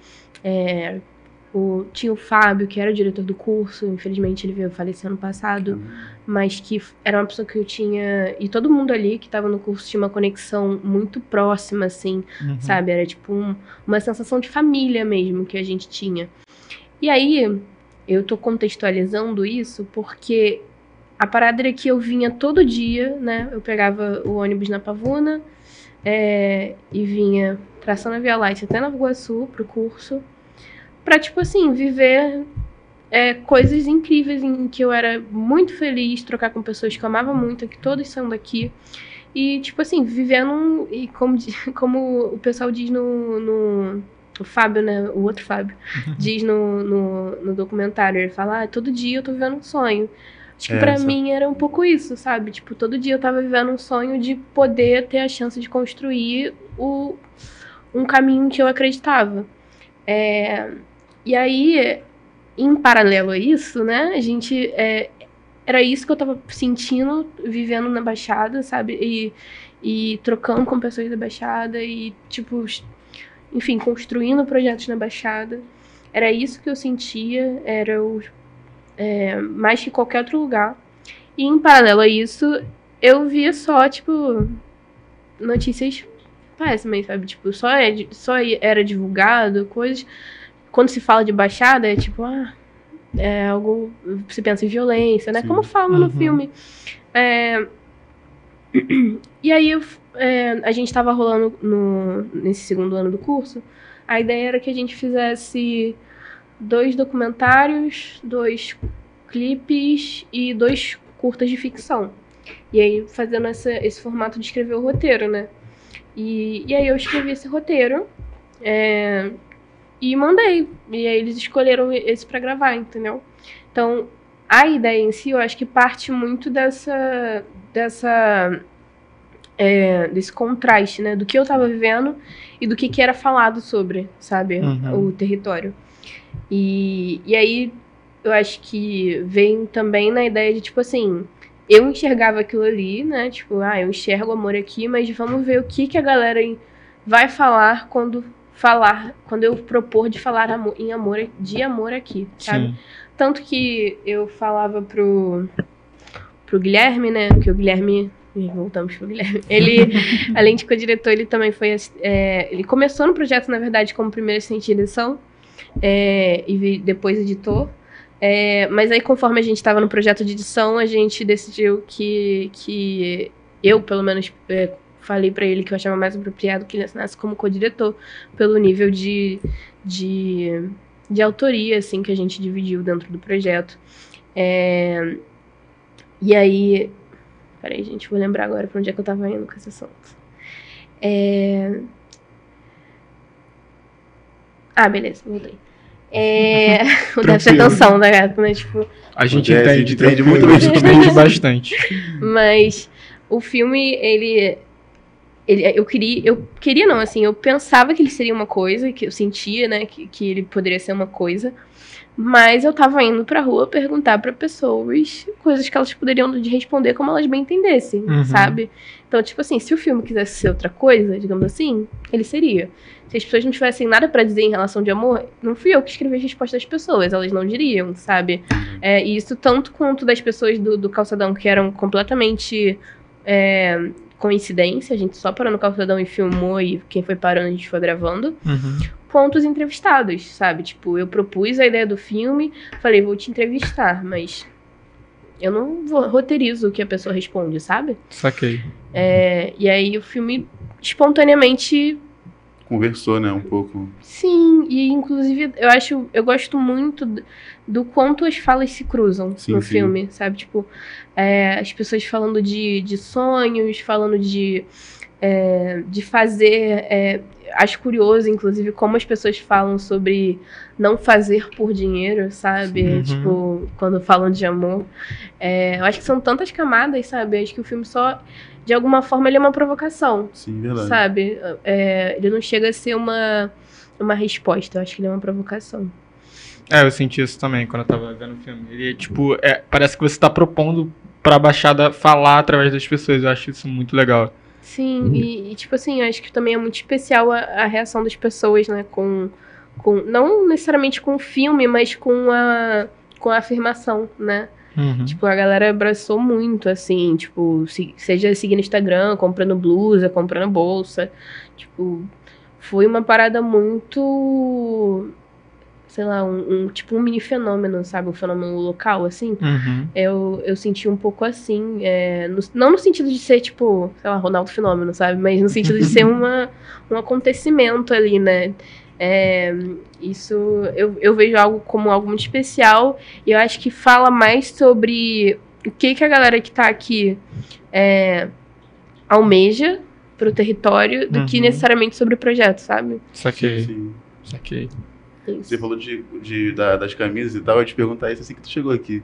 Tinha o Fábio, que era o diretor do curso, infelizmente ele veio falecer ano passado, mas que era uma pessoa que eu tinha... E todo mundo ali que estava no curso tinha uma conexão muito próxima, assim, sabe? Era tipo uma sensação de família mesmo que a gente tinha. E aí, eu tô contextualizando isso porque a parada era que eu vinha todo dia, né? Eu pegava o ônibus na Pavuna e vinha traçando a Via Light até Nova Iguaçu pro curso, pra, tipo assim, viver coisas incríveis em que eu era muito feliz, trocar com pessoas que eu amava muito, que todos são daqui. E, tipo assim, vivendo, e como o pessoal diz no o Fábio, né, o outro Fábio, diz no documentário, ele fala, todo dia eu tô vivendo um sonho. Acho que pra mim era um pouco isso, sabe? Tipo, todo dia eu tava vivendo um sonho de poder ter a chance de construir um caminho que eu acreditava. E aí, em paralelo a isso, né, a gente... era isso que eu tava sentindo, vivendo na Baixada, sabe? E trocando com pessoas da Baixada e, tipo, enfim, construindo projetos na Baixada. Era isso que eu sentia, mais que qualquer outro lugar. E em paralelo a isso, eu via só, tipo, notícias péssimas, sabe? Tipo, só era divulgado coisas... Quando se fala de Baixada, é tipo, algo... Se pensa em violência, né? Sim. Como falam no filme. E aí, a gente tava rolando nesse segundo ano do curso. A ideia era que a gente fizesse 2 documentários, 2 clipes e 2 curtas de ficção. E aí, fazendo esse formato de escrever o roteiro, né? E aí eu escrevi esse roteiro e mandei. E aí eles escolheram esse pra gravar, entendeu? Então, a ideia em si, eu acho que parte muito desse contraste, né? Do que eu tava vivendo e do que era falado sobre, sabe? O território. E aí, eu acho que vem também na ideia de, tipo assim, eu enxergava aquilo ali, né? Tipo, eu enxergo amor aqui, mas vamos ver o que a galera vai falar quando eu propor de falar de amor aqui, sabe? Sim. Tanto que eu falava pro Guilherme, né? Que o Guilherme... Voltamos pro Guilherme. Ele, além de co-diretor, ele também foi... ele começou no projeto, na verdade, como primeiro assistente de edição. E depois editor. Mas aí, conforme a gente estava no projeto de edição, a gente decidiu que eu, pelo menos, falei para ele que eu achava mais apropriado que ele assinasse como co-diretor, pelo nível de autoria, assim, que a gente dividiu dentro do projeto. E aí... Peraí, gente, vou lembrar agora pra onde é que eu tava indo com esse assunto. Beleza, voltei. Deve ser atenção da gata, né? Tipo, a gente entende muito, a gente entende bastante. Mas o filme, eu queria não, assim, eu pensava que ele seria uma coisa, que eu sentia, né, que ele poderia ser uma coisa, mas eu tava indo pra rua perguntar pra pessoas coisas que elas poderiam responder como elas bem entendessem, sabe? Então, tipo assim, se o filme quisesse ser outra coisa, digamos assim, ele seria. Se as pessoas não tivessem nada pra dizer em relação de amor, não fui eu que escrevi as respostas das pessoas, elas não diriam, sabe? E isso tanto quanto das pessoas do Calçadão, que eram completamente coincidência, a gente só parou no Calçadão e filmou, e quem foi parando a gente foi gravando, quanto os entrevistados, sabe? Tipo, eu propus a ideia do filme, falei, vou te entrevistar, mas eu não roteirizo o que a pessoa responde, sabe? Saquei. E aí o filme espontaneamente... Conversou, né, um pouco. Sim, e inclusive eu gosto muito do quanto as falas se cruzam no filme, sabe? Tipo, as pessoas falando de sonhos, falando de fazer... acho curioso, inclusive, como as pessoas falam sobre não fazer por dinheiro, sabe? Tipo, quando falam de amor. Eu acho que são tantas camadas, sabe? Acho que o filme só... De alguma forma, ele é uma provocação. Sim, verdade. Sabe? Ele não chega a ser uma resposta. Eu acho que ele é uma provocação. Eu senti isso também quando eu tava vendo o filme. Ele, tipo, parece que você tá propondo pra Baixada falar através das pessoas. Eu acho isso muito legal. Sim, e tipo assim, acho que também é muito especial a reação das pessoas, né? Com não necessariamente com o filme, mas com a afirmação, né? Tipo, a galera abraçou muito, assim, tipo, seja seguindo Instagram, comprando blusa, comprando bolsa. Tipo, foi uma parada muito, sei lá, tipo um mini fenômeno, sabe? Um fenômeno local, assim. Eu senti um pouco assim, não no sentido de ser, tipo, sei lá, Ronaldo Fenômeno, sabe? Mas no sentido de ser um acontecimento ali, né? Isso eu vejo como algo muito especial, e eu acho que fala mais sobre o que a galera que tá aqui almeja pro território do que necessariamente sobre o projeto, sabe? Saquei. Sim. Saquei. Isso. Você falou das camisas e tal, eu ia te perguntar isso assim que tu chegou aqui.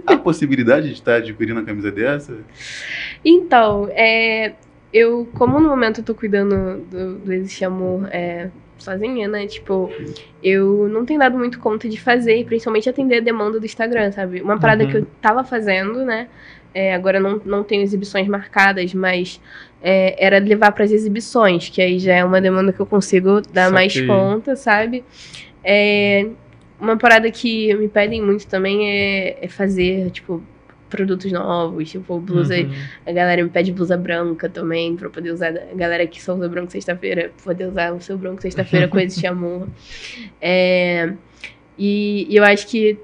Há possibilidade de estar adquirindo uma camisa dessa? Então, eu, como no momento eu tô cuidando do Existe Amor sozinha, né? Tipo, eu não tenho dado muito conta de fazer, principalmente atender a demanda do Instagram, sabe? Uma parada que eu tava fazendo, né? Agora não tenho exibições marcadas, mas era levar para as exibições, que aí já é uma demanda que eu consigo dar mais conta, sabe? Uma parada que me pedem muito também é fazer, tipo, produtos novos, tipo, blusa. A galera me pede blusa branca também, pra poder usar. A galera que só usa branco sexta-feira, poder usar o seu branco sexta-feira com Existe Amor. E eu acho que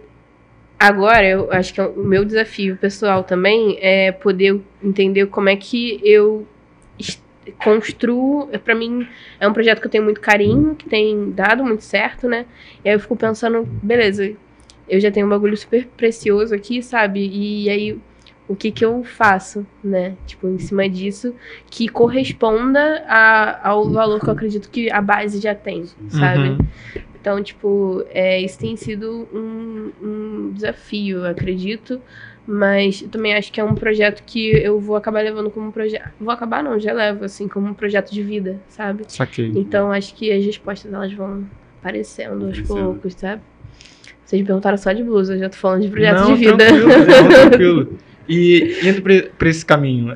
agora, eu acho que o meu desafio pessoal também é poder entender como é que eu construo. Pra mim, é um projeto que eu tenho muito carinho, que tem dado muito certo, né? E aí eu fico pensando, beleza, eu já tenho um bagulho super precioso aqui, sabe? E aí, o que eu faço, né? Tipo, em cima disso, que corresponda ao valor que eu acredito que a base já tem, sabe? Uhum. Então, tipo, isso tem sido um desafio, eu acredito. Mas eu também acho que é um projeto que eu vou acabar levando como um projeto... Vou acabar não, já levo, assim, como um projeto de vida, sabe? Saquei. Então, acho que as respostas, elas vão aparecendo aos poucos, sabe? Vocês me perguntaram só de blusa, eu já tô falando de projeto de vida. Tranquilo. E indo pra esse caminho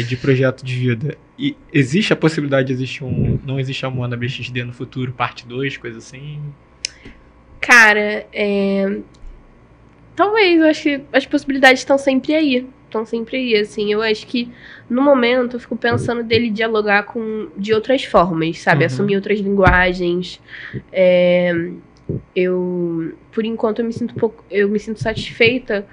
de projeto de vida, e existe a possibilidade de existir não existe a Moana BXD no futuro, parte 2, coisa assim? Cara, talvez, eu acho que as possibilidades estão sempre aí. Assim. Eu acho que, no momento, eu fico pensando dele dialogar de outras formas, sabe? Uhum. Assumir outras linguagens. Por enquanto, eu me sinto satisfeita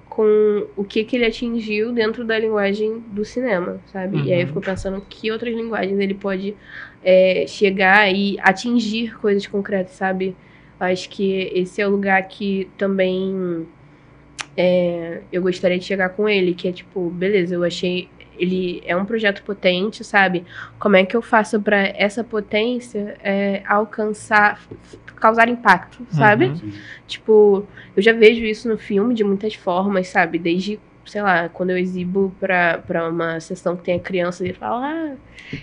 com o que ele atingiu dentro da linguagem do cinema, sabe? E aí eu fico pensando que outras linguagens ele pode chegar e atingir coisas concretas, sabe? Eu acho que esse é o lugar que também eu gostaria de chegar com ele, que é tipo, beleza, eu achei ele é um projeto potente, sabe? Como é que eu faço para essa potência causar impacto, sabe? Tipo, eu já vejo isso no filme de muitas formas, sabe? Desde, sei lá, quando eu exibo pra uma sessão que tem a criança e ele fala,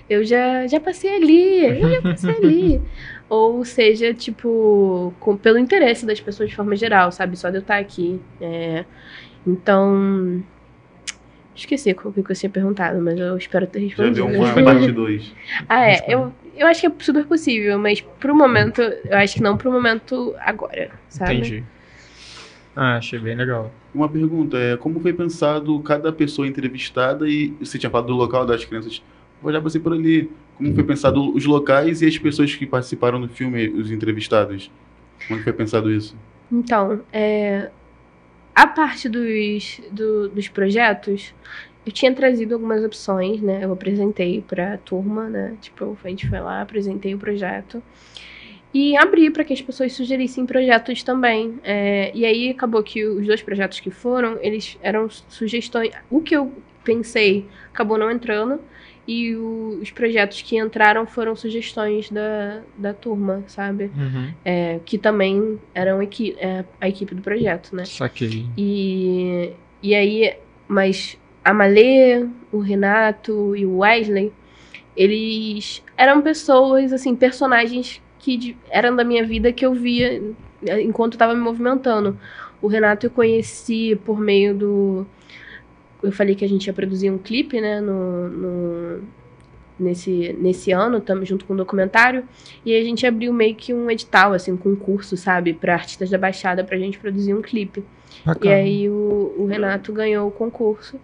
eu já passei ali. Ou seja, tipo, pelo interesse das pessoas de forma geral, sabe? Só de eu estar aqui. Então, esqueci o que eu tinha perguntado, mas eu espero ter respondido. Já deu uma parte 2. Eu acho que é super possível, mas pro momento, eu acho que não pro momento agora, sabe? Entendi. Achei bem legal. Uma pergunta como foi pensado cada pessoa entrevistada e você tinha falado do local das crianças, vou já passei por ali, como foi pensado os locais e as pessoas que participaram do filme, os entrevistados, como foi pensado isso? Então, a parte dos projetos, eu tinha trazido algumas opções, né? Eu apresentei pra turma, né? Tipo, a gente foi lá, apresentei o projeto. E abri para que as pessoas sugerissem projetos também. E aí acabou que os 2 projetos que foram, eles eram sugestões. O que eu pensei acabou não entrando. E os projetos que entraram foram sugestões da turma, sabe? Que também eram a equipe do projeto, né? Saquei. E aí, mas a Malê, o Renato e o Wesley, eles eram pessoas, assim, personagens que eram da minha vida que eu via enquanto eu tava me movimentando. O Renato eu conheci por meio do... Eu falei que a gente ia produzir um clipe, né, nesse ano, junto com o documentário, e a gente abriu meio que um edital, assim, um concurso, sabe, para artistas da Baixada pra gente produzir um clipe. Bacana. E aí o Renato ganhou o concurso,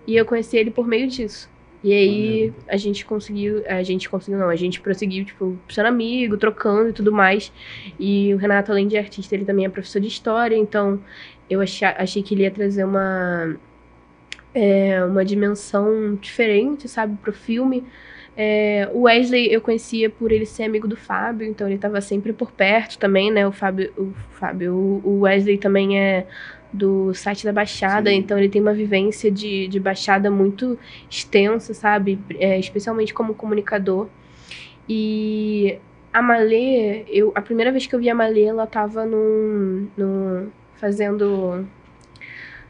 e eu conheci ele por meio disso. E aí a gente prosseguiu, tipo, sendo amigo, trocando e tudo mais. E o Renato, além de artista, ele também é professor de história, então eu achei que ele ia trazer uma dimensão diferente, sabe, pro filme. O Wesley eu conhecia por ele ser amigo do Fábio, então ele tava sempre por perto também, né? O Wesley também é do site da Baixada, então ele tem uma vivência de Baixada muito extensa, sabe? Especialmente como comunicador. E a Malê, a primeira vez que eu vi a Malê, ela tava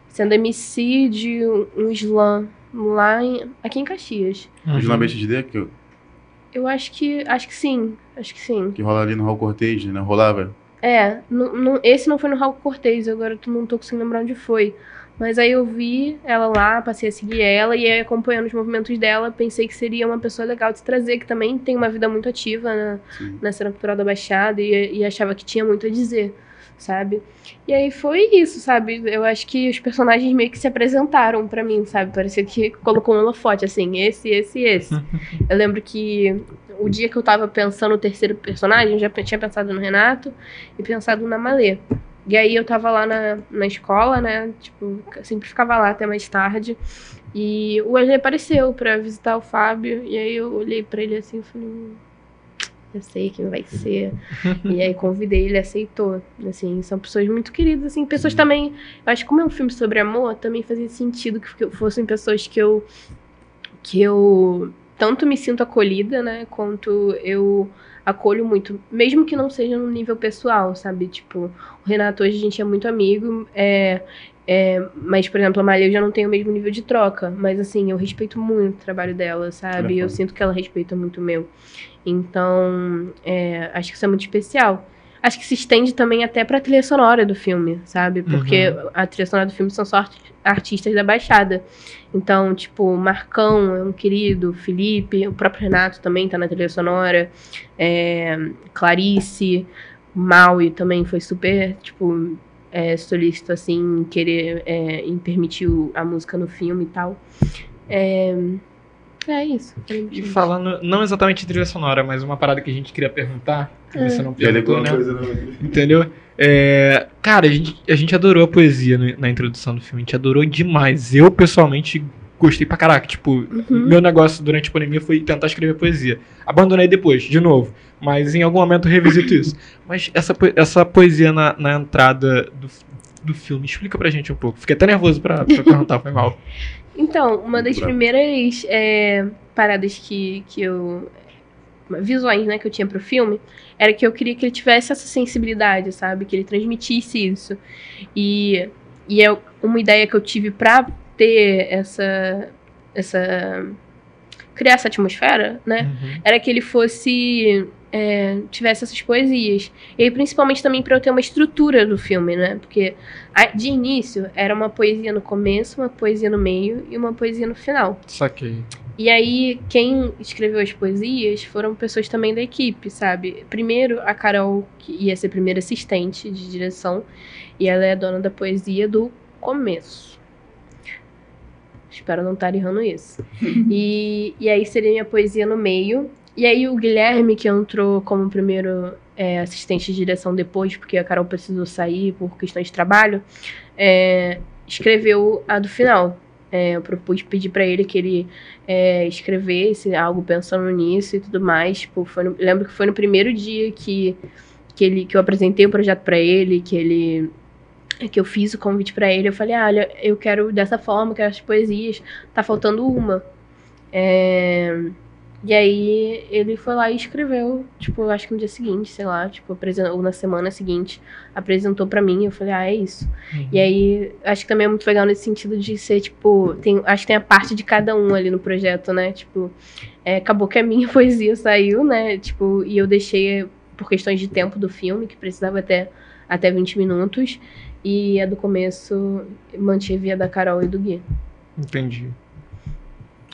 sendo MC de um slam lá aqui em Caxias. Slam BXD? Eu acho que sim. Que rola ali no Raul Cortez, né? Rolava? Esse não foi no Raul Cortez, agora eu não tô conseguindo lembrar onde foi. Mas aí eu vi ela lá, passei a seguir ela, e aí acompanhando os movimentos dela, pensei que seria uma pessoa legal de se trazer, que também tem uma vida muito ativa na cena cultural da Baixada, e achava que tinha muito a dizer, sabe? E aí foi isso, sabe? Eu acho que os personagens meio que se apresentaram pra mim, sabe? Parecia que colocou um holofote, assim, esse. Eu lembro que o dia que eu tava pensando no terceiro personagem, eu já tinha pensado no Renato e pensado na Malê. E aí eu tava lá na escola, né? Tipo, sempre ficava lá até mais tarde. E o Wesley apareceu pra visitar o Fábio. E aí eu olhei pra ele assim e falei... eu sei quem vai ser. E aí convidei, ele aceitou. Assim, são pessoas muito queridas, assim, pessoas também, eu acho que como é um filme sobre amor, também fazia sentido que fossem pessoas que eu tanto me sinto acolhida, né, quanto eu acolho muito, mesmo que não seja no nível pessoal, sabe? Tipo, o Renato hoje a gente é muito amigo, mas, por exemplo, a Maria eu já não tenho o mesmo nível de troca, mas assim, eu respeito muito o trabalho dela, sabe? Eu sinto que ela respeita muito o meu. Então, acho que isso é muito especial. Acho que se estende também até pra trilha sonora do filme, sabe? Porque a trilha sonora do filme são só artistas da Baixada. Então, tipo, Marcão é um querido, Felipe, o próprio Renato também tá na trilha sonora, Clarice, Maui também foi super, tipo, solícito, assim, em querer, em permitir a música no filme e tal. É isso. E falando, não exatamente de trilha sonora, mas uma parada que a gente queria perguntar, que você não perguntou, né? Entendeu? Cara, a gente adorou a poesia na introdução do filme, a gente adorou demais. Eu, pessoalmente, gostei pra caraca. Tipo, meu negócio durante a pandemia foi tentar escrever poesia. Abandonei depois, de novo. Mas em algum momento eu revisito isso. Mas essa poesia na entrada do filme, explica pra gente um pouco. Fiquei até nervoso pra perguntar, foi mal. Então, uma das primeiras paradas que eu... visuais, né, que eu tinha pro filme, era que eu queria que ele tivesse essa sensibilidade, sabe? Que ele transmitisse isso. E é uma ideia que eu tive pra ter criar essa atmosfera, né? Era que ele fosse... tivesse essas poesias. E aí, principalmente também para eu ter uma estrutura do filme, né? Porque de início era uma poesia no começo, uma poesia no meio e uma poesia no final. Saquei. E aí, quem escreveu as poesias foram pessoas também da equipe, sabe? Primeiro, a Carol, que ia ser primeira assistente de direção, e ela é a dona da poesia do começo. Espero não estar errando isso. E aí seria minha poesia no meio. E aí o Guilherme, que entrou como primeiro assistente de direção depois, porque a Carol precisou sair por questões de trabalho, escreveu a do final. Eu propus pedir pra ele que ele escrevesse algo pensando nisso e tudo mais. Tipo, lembro que foi no primeiro dia que eu apresentei o projeto pra ele, que eu fiz o convite pra ele. Eu falei, olha, eu quero dessa forma, quero as poesias, tá faltando uma. E aí ele foi lá e escreveu, tipo, acho que no dia seguinte, sei lá, tipo, ou na semana seguinte, apresentou pra mim, eu falei, é isso. E aí, acho que também é muito legal nesse sentido de ser, tipo, acho que tem a parte de cada um ali no projeto, né, tipo, acabou que a minha poesia saiu, né, tipo, e eu deixei por questões de tempo do filme, que precisava até 20 minutos, e a do começo mantive a da Carol e do Gui. Entendi.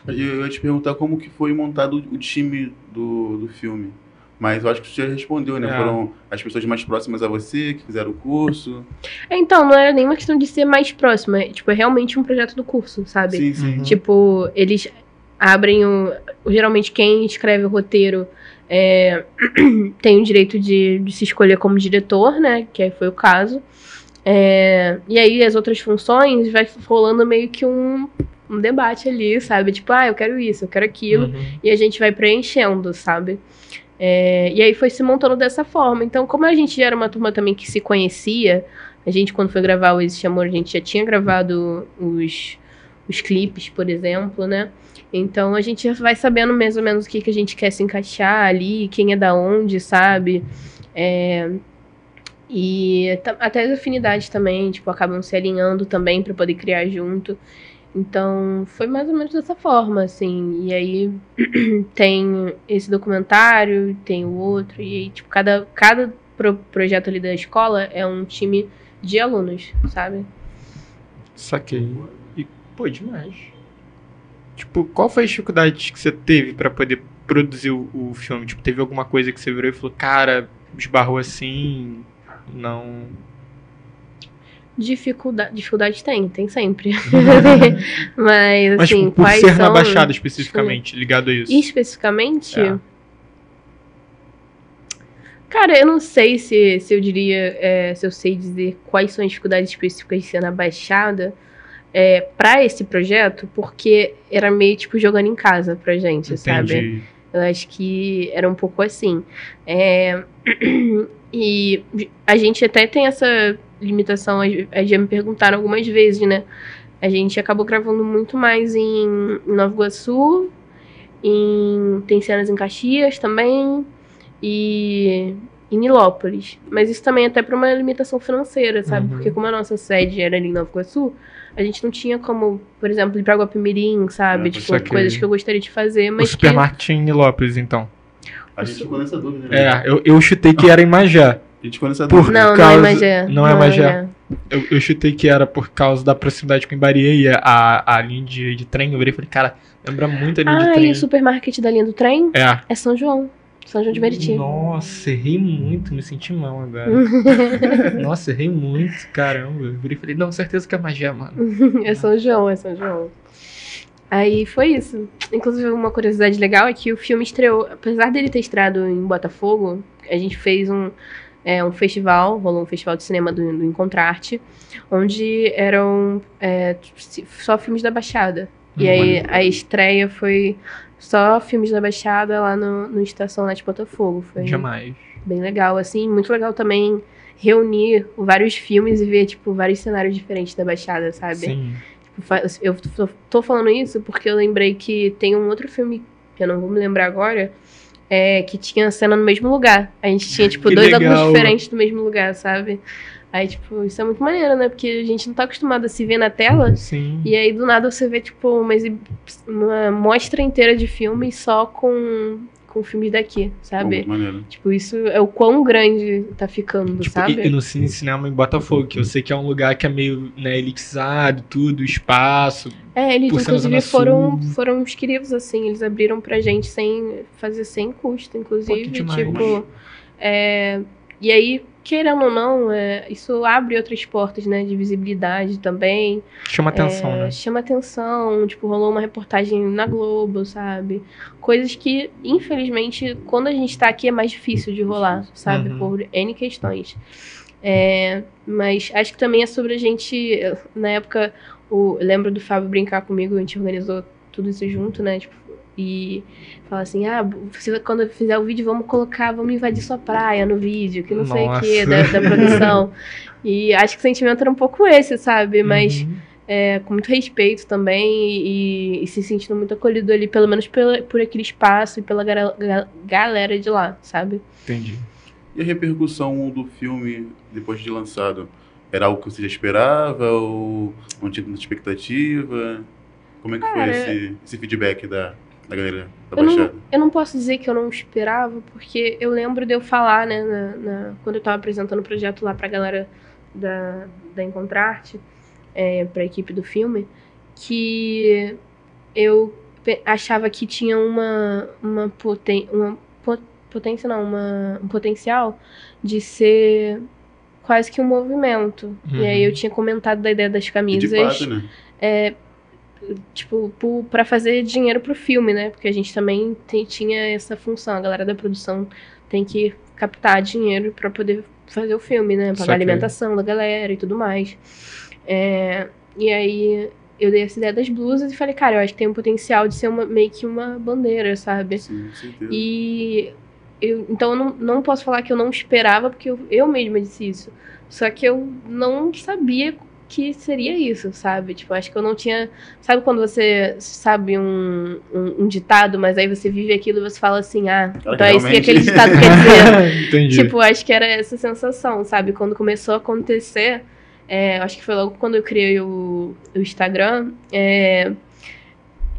Eu ia te perguntar como que foi montado o time do filme. Mas eu acho que você já respondeu, né? Foram as pessoas mais próximas a você que fizeram o curso. Então, não era nenhuma questão de ser mais próxima. Tipo, é realmente um projeto do curso, sabe? Sim, sim. Tipo, eles abrem geralmente quem escreve o roteiro tem o direito de se escolher como diretor, né? Que foi o caso. E aí as outras funções vai rolando meio que um debate ali, sabe? Tipo, eu quero isso, eu quero aquilo. E a gente vai preenchendo, sabe? E aí foi se montando dessa forma. Então, como a gente era uma turma também que se conhecia, a gente, quando foi gravar o Existe Amor, a gente já tinha gravado os clipes, por exemplo, né? Então, a gente já vai sabendo mais ou menos o que a gente quer se encaixar ali, quem é da onde, sabe? E até as afinidades também, tipo, acabam se alinhando também para poder criar junto. Então, foi mais ou menos dessa forma, assim. E aí, tem esse documentário, tem o outro. E aí, tipo, cada projeto ali da escola é um time de alunos, sabe? Saquei. E, pô, demais. Tipo, qual foi a dificuldade que você teve pra poder produzir o filme? Tipo, teve alguma coisa que você virou e falou, cara, esbarrou assim, não... Dificuldade tem sempre. Mas assim, tipo, por quais ser são... na Baixada especificamente, ligado a isso. Especificamente? Cara, eu não sei se eu diria, se eu sei dizer quais são as dificuldades específicas de ser na Baixada pra esse projeto, porque era meio tipo jogando em casa pra gente, sabe? Eu acho que era um pouco assim. E a gente até tem essa limitação, já me perguntaram algumas vezes, né? A gente acabou gravando muito mais em Nova Iguaçu, tem cenas em Caxias também, e em Nilópolis. Mas isso também é até por uma limitação financeira, sabe? Porque como a nossa sede era ali em Nova Iguaçu, a gente não tinha como, por exemplo, ir pra Guapimirim, sabe? Tipo, coisas que eu gostaria de fazer, mas o supermarket em Nilópolis, então. A gente ficou nessa dúvida, né? Eu chutei que era em Magé. A gente ficou nessa dúvida. Não é Magé. Não é Magé. Eu chutei que era por causa da proximidade com Imbariê e a linha de trem. Eu virei e falei, cara, lembra muito a linha de trem. E o supermarket da linha do trem? É São João. São João de Meriti. Nossa, errei muito, me senti mal agora. Nossa, errei muito, caramba. Eu virei e falei, não, certeza que é Magé, mano. É São João. Aí foi isso. Inclusive, uma curiosidade legal é que o filme estreou, apesar dele ter estreado em Botafogo, a gente fez um festival, rolou um festival de cinema do Encontrarte, onde eram só filmes da Baixada. E aí a estreia foi só filmes da Baixada lá no Estação Net Botafogo. Foi Jamais. Bem legal, assim. Muito legal também reunir vários filmes e ver, tipo, vários cenários diferentes da Baixada, sabe? Sim. Eu tô falando isso porque eu lembrei que tem um outro filme, que eu não vou me lembrar agora, que tinha cena no mesmo lugar. A gente tinha, tipo, dois ângulos diferentes do mesmo lugar, sabe? Aí, tipo, isso é muito maneiro, né? Porque a gente não tá acostumado a se ver na tela. Sim. E aí, do nada, você vê, tipo, uma mostra inteira de filmes só com filmes daqui, sabe? Muito maneiro. Tipo, isso é o quão grande tá ficando, tipo, sabe? E no Cine Cinema em Botafogo, que eu sei que é um lugar que é meio, né, elitizado, tudo, espaço. Eles por ser na inclusive Zona Sul. foram uns queridos, assim, eles abriram pra gente sem custo, inclusive, que demais. tipo, e aí, querendo ou não, isso abre outras portas, né, de visibilidade também. Chama atenção, né? Chama atenção, tipo, rolou uma reportagem na Globo, sabe? Coisas que, infelizmente, quando a gente tá aqui é mais difícil de rolar, sabe? Por N questões. Mas acho que também é sobre a gente, na época, eu lembro do Fábio brincar comigo, a gente organizou tudo isso junto, né? Tipo, e falar assim, quando eu fizer o vídeo, vamos invadir sua praia no vídeo, que não sei o que, da produção. E acho que o sentimento era um pouco esse, sabe? Mas com muito respeito também e se sentindo muito acolhido ali, pelo menos por aquele espaço e pela galera de lá, sabe? Entendi. E a repercussão do filme depois de lançado? Era algo que você já esperava ou não tinha tanta expectativa? Como é que foi esse feedback da galera da Baixada? Eu não posso dizer que eu não esperava, porque eu lembro de eu falar, né, quando eu tava apresentando o projeto lá pra galera da Encontrarte, pra equipe do filme, que eu achava que tinha um potencial de ser quase que um movimento. E aí eu tinha comentado da ideia das camisas. E de fato, né? Tipo, pra fazer dinheiro pro filme, né? Porque a gente também tinha essa função. A galera da produção tem que captar dinheiro pra poder fazer o filme, né? Pagar a alimentação da galera e tudo mais. E aí eu dei essa ideia das blusas e falei, cara, eu acho que tem um potencial de ser meio que uma bandeira, sabe? Sim, com certeza. Então eu não posso falar que eu não esperava, porque eu mesma disse isso. Só que eu não sabia que seria isso, sabe? Tipo, acho que eu não tinha... Sabe quando você sabe um ditado, mas aí você vive aquilo e você fala assim, então é isso que aquele ditado quer dizer. Entendi. Tipo, acho que era essa sensação, sabe? Quando começou a acontecer, acho que foi logo quando eu criei o Instagram,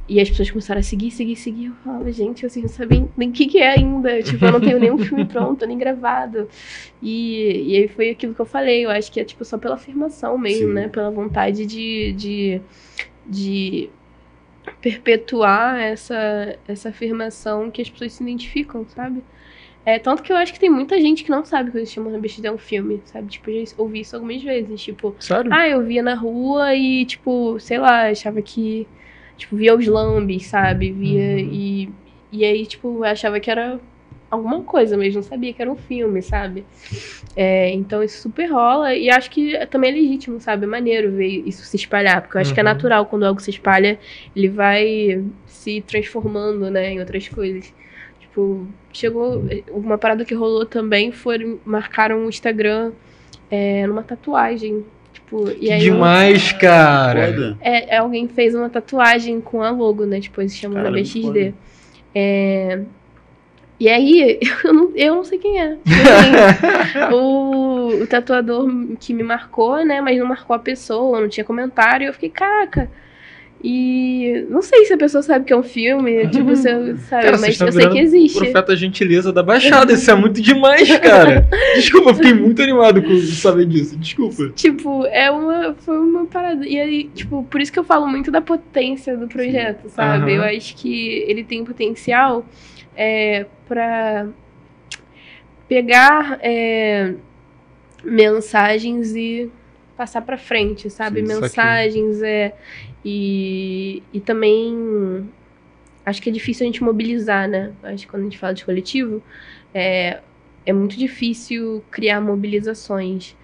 e as pessoas começaram a seguir. Eu falava, gente, assim, não sabia nem o que é ainda. Tipo, eu não tenho nenhum filme pronto, nem gravado. E aí foi aquilo que eu falei. Eu acho que é, tipo, só pela afirmação mesmo, né? Pela vontade de perpetuar essa afirmação que as pessoas se identificam, sabe? Tanto que eu acho que tem muita gente que não sabe que o Chama na Bexiga é um filme, sabe? Tipo, eu já ouvi isso algumas vezes. Tipo, sério? Eu via na rua e, tipo, sei lá, achava que... Tipo, via os lambes, sabe? Via e aí, tipo, eu achava que era alguma coisa mesmo. Não sabia que era um filme, sabe? Então isso super rola. E acho que também é legítimo, sabe? É maneiro ver isso se espalhar. Porque eu acho que é natural quando algo se espalha, ele vai se transformando, né? Em outras coisas. tipo, chegou... Uma parada que rolou também foi... Marcaram o Instagram numa tatuagem. Tipo, e aí Demais, cara! Foda. alguém fez uma tatuagem com a logo, né? Tipo, eles chamam na Caralho, BXD. E aí, eu não sei quem é. Tipo assim, o tatuador que me marcou, né? Mas não marcou a pessoa, não tinha comentário. E eu fiquei, caraca. E não sei se a pessoa sabe que é um filme, tipo, você sabe, Cara, mas vocês estão eu sei que virando existe. Profeta Gentileza da Baixada, isso é muito demais, cara. Desculpa, eu fiquei muito animado com saber disso, desculpa. Tipo, foi uma parada. E aí, tipo, por isso que eu falo muito da potência do projeto, sabe? Eu acho que ele tem potencial pra pegar mensagens e passar pra frente, sabe? Sim, Mensagens e também acho que é difícil a gente mobilizar, né? Acho que quando a gente fala de coletivo, é muito difícil criar mobilizações.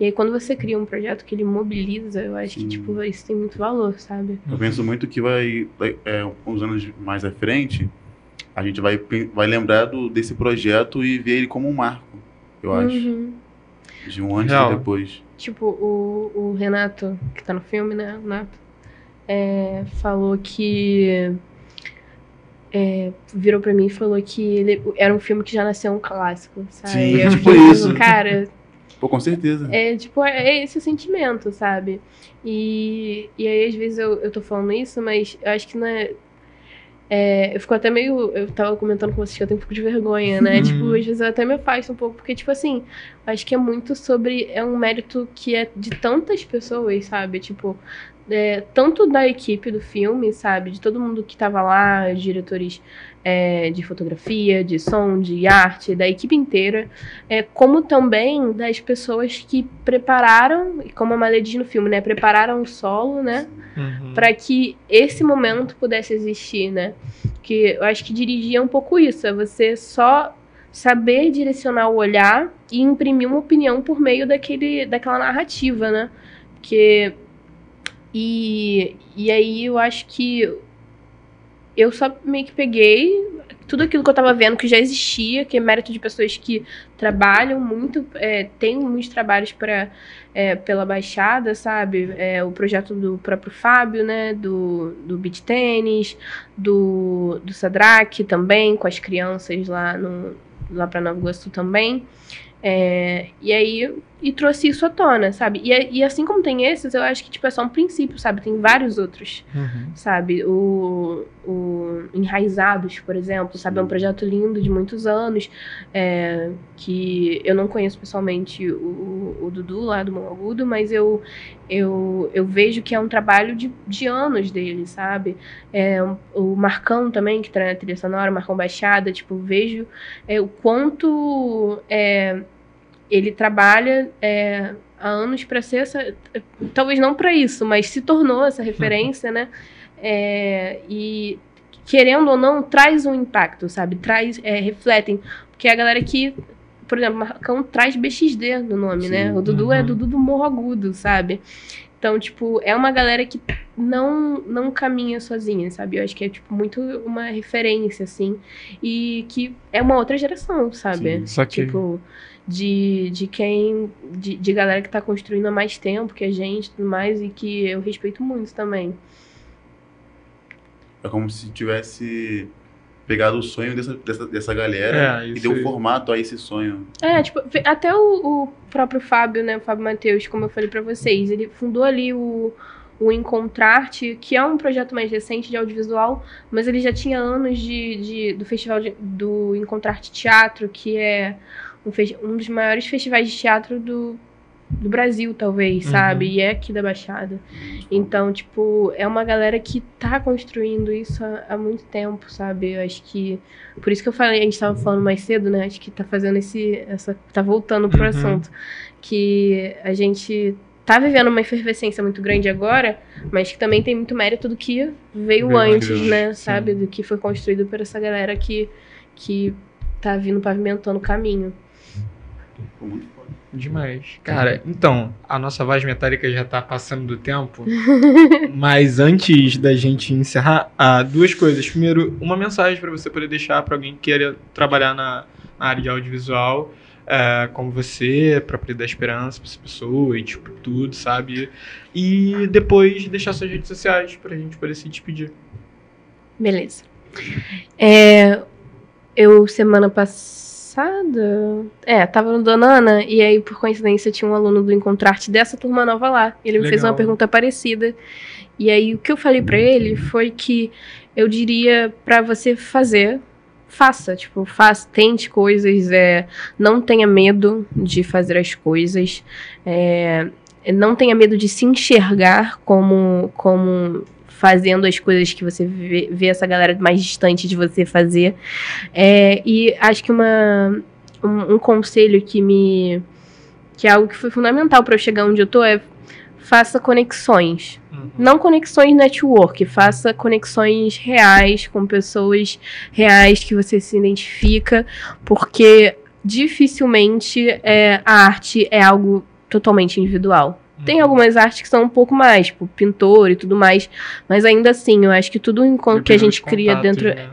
E aí, quando você cria um projeto que ele mobiliza, eu acho que, tipo, isso tem muito valor, sabe? Eu penso muito que uns anos mais à frente, a gente vai lembrar desse projeto e ver ele como um marco, eu acho. De um antes e depois. Tipo, o Renato, que tá no filme, né? O Nato, falou que... virou pra mim e falou que ele era um filme que já nasceu um clássico, sabe? Sim, eu tipo fiquei, isso. Cara... Pô, com certeza. É esse o sentimento, sabe? E aí, às vezes, eu tô falando isso, mas eu acho que não é... eu fico até meio... Eu tava comentando com vocês que eu tenho um pouco de vergonha, né? Tipo, às vezes eu até me afasto um pouco, porque, tipo assim, acho que é muito sobre... É um mérito que é de tantas pessoas, sabe? Tipo, tanto da equipe do filme, sabe? De todo mundo que tava lá, diretores de fotografia, de som, de arte, da equipe inteira, como também das pessoas que prepararam, como a Malê diz no filme, né? Prepararam o solo, né? Para que esse momento pudesse existir, né? Que eu acho que dirigir é um pouco isso, é você só saber direcionar o olhar e imprimir uma opinião por meio daquela narrativa, né? E aí eu acho que eu só meio que peguei tudo aquilo que eu tava vendo que já existia, que é mérito de pessoas que trabalham muito, tem muitos trabalhos pela Baixada, sabe? O projeto do próprio Fábio, né? Do Beach Tênis, do Sadraque também, com as crianças lá pra Nova Iguaçu também. E aí, trouxe isso à tona, sabe? E assim como tem esses, eu acho que tipo, é só um princípio, sabe? Tem vários outros, sabe? O Enraizados, por exemplo, sabe? É um projeto lindo de muitos anos, que eu não conheço pessoalmente o Dudu lá do Mão Agudo, mas eu vejo que é um trabalho de anos dele, sabe? O Marcão também, que tá na trilha sonora, o Marcão Baixada, tipo, vejo o quanto ele trabalha há anos para ser essa... Talvez não para isso, mas se tornou essa referência, né? E, querendo ou não, traz um impacto, sabe? Refletem. Porque a galera que... Por exemplo, Marcão traz BXD no nome, né? O Dudu é Dudu do Morro Agudo, sabe? Então, tipo, é uma galera que não caminha sozinha, sabe? Eu acho que é, tipo, muito uma referência, assim. E que é uma outra geração, sabe? Sim, só que... Tipo... De galera que tá construindo há mais tempo que a gente e tudo mais, e que eu respeito muito também. É como se tivesse pegado o sonho dessa galera e deu formato a esse sonho. Tipo, até o próprio Fábio, né, o Fábio Matheus, como eu falei pra vocês, ele fundou ali o Encontrarte, que é um projeto mais recente de audiovisual, mas ele já tinha anos do festival do Encontrarte Teatro, que é um dos maiores festivais de teatro do Brasil, talvez, sabe? E é aqui da Baixada. Então, tipo, é uma galera que tá construindo isso há muito tempo, sabe? Eu acho que... Por isso que eu falei, a gente tava falando mais cedo, né? Acho que tá fazendo tá voltando pro assunto. Que a gente tá vivendo uma efervescência muito grande agora, mas que também tem muito mérito do que veio antes, né? Sabe? Do que foi construído por essa galera que tá vindo pavimentando o caminho. Ficou muito foda. Demais. Cara, então, a nossa voz metálica já tá passando do tempo, mas antes da gente encerrar, duas coisas. Primeiro, uma mensagem para você poder deixar para alguém que queira trabalhar na área de audiovisual, como você, para poder dar esperança para essa pessoa e tipo, tudo, sabe? E depois deixar suas redes sociais pra gente poder se despedir. Beleza. Eu, semana passada, tava no Dona Ana, e aí, por coincidência, tinha um aluno do Encontrarte dessa turma nova lá. E ele me fez uma pergunta parecida. E aí, o que eu falei pra ele foi que eu diria pra você faça, tente coisas, não tenha medo de fazer as coisas, não tenha medo de se enxergar como fazendo as coisas que você vê essa galera mais distante de você fazer. E acho que um conselho que é algo que foi fundamental para eu chegar onde eu tô faça conexões. Não conexões network, faça conexões reais com pessoas reais que você se identifica, porque dificilmente a arte é algo totalmente individual. Tem algumas artes que são um pouco mais, tipo pintor e tudo mais, mas ainda assim, eu acho que tudo que a gente cria dentro... Né?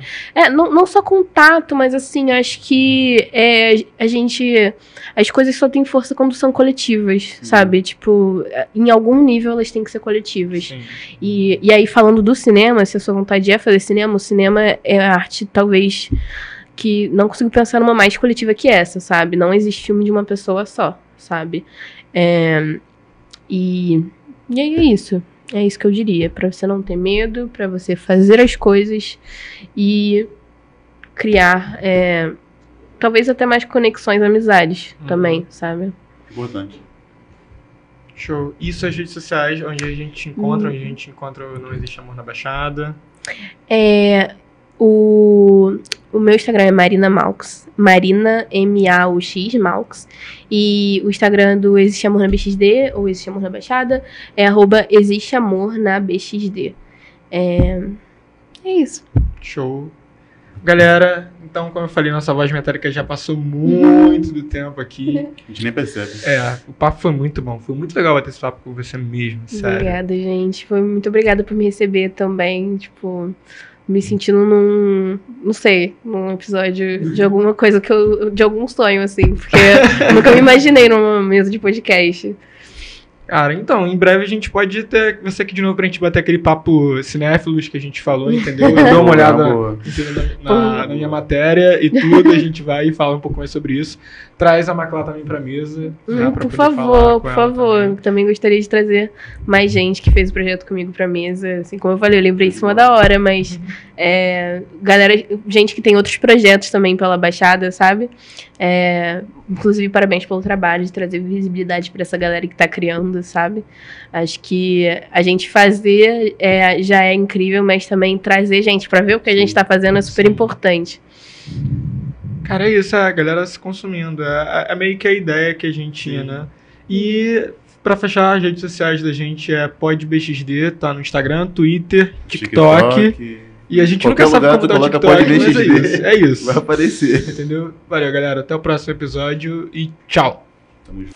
Não só contato, mas assim, acho que as coisas só têm força quando são coletivas, sabe? Tipo, em algum nível elas têm que ser coletivas. E aí, falando do cinema, se a sua vontade é fazer cinema, o cinema é a arte, talvez, que não consigo pensar numa mais coletiva que essa, sabe? Não existe filme de uma pessoa só, sabe? E é isso. É isso que eu diria. Pra você não ter medo, pra você fazer as coisas e criar, talvez até mais conexões, amizades também, sabe? Importante. Show. E suas redes sociais, onde a gente te encontra, onde a gente encontra o Não Existe Amor na Baixada? O meu Instagram é Marina Maux, Marina M-A-U-X, Maux. E o Instagram do Existe Amor na BXD, ou Existe Amor na Baixada, é @ExisteAmorNaBXD. É isso. Show. Galera, então, como eu falei, nossa voz metálica já passou muito do tempo aqui. A gente nem percebe. O papo foi muito bom. Foi muito legal bater esse papo com você mesmo, sério. Obrigada, gente. Muito obrigada por me receber também, tipo... me sentindo num episódio de alguma coisa de algum sonho, assim, porque eu nunca me imaginei numa mesa de podcast. Cara, então, em breve a gente pode ter você aqui de novo pra gente bater aquele papo cinéfilos que a gente falou, entendeu? Eu dou uma olhada na minha matéria e tudo, a gente vai e fala um pouco mais sobre isso. Traz a Maclá também pra mesa. Por favor. Também gostaria de trazer mais gente que fez o projeto comigo pra mesa. Assim, como eu falei, eu lembrei isso uma da hora, mas gente que tem outros projetos também pela Baixada, sabe? Inclusive, parabéns pelo trabalho de trazer visibilidade pra essa galera que tá criando, sabe? Acho que a gente fazer já é incrível, mas também trazer gente pra ver o que a gente tá fazendo é super importante. Cara, é isso, a galera se consumindo. É meio que a ideia que a gente tinha, né? E pra fechar, as redes sociais da gente é PodBXD, tá no Instagram, Twitter, TikTok. E a gente nunca sabe como tá o TikTok, mas é isso. Vai aparecer. Entendeu? Valeu, galera. Até o próximo episódio e tchau. Tamo junto.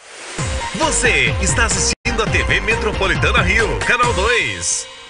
Você está assistindo a TV Metropolitana Rio, Canal 2.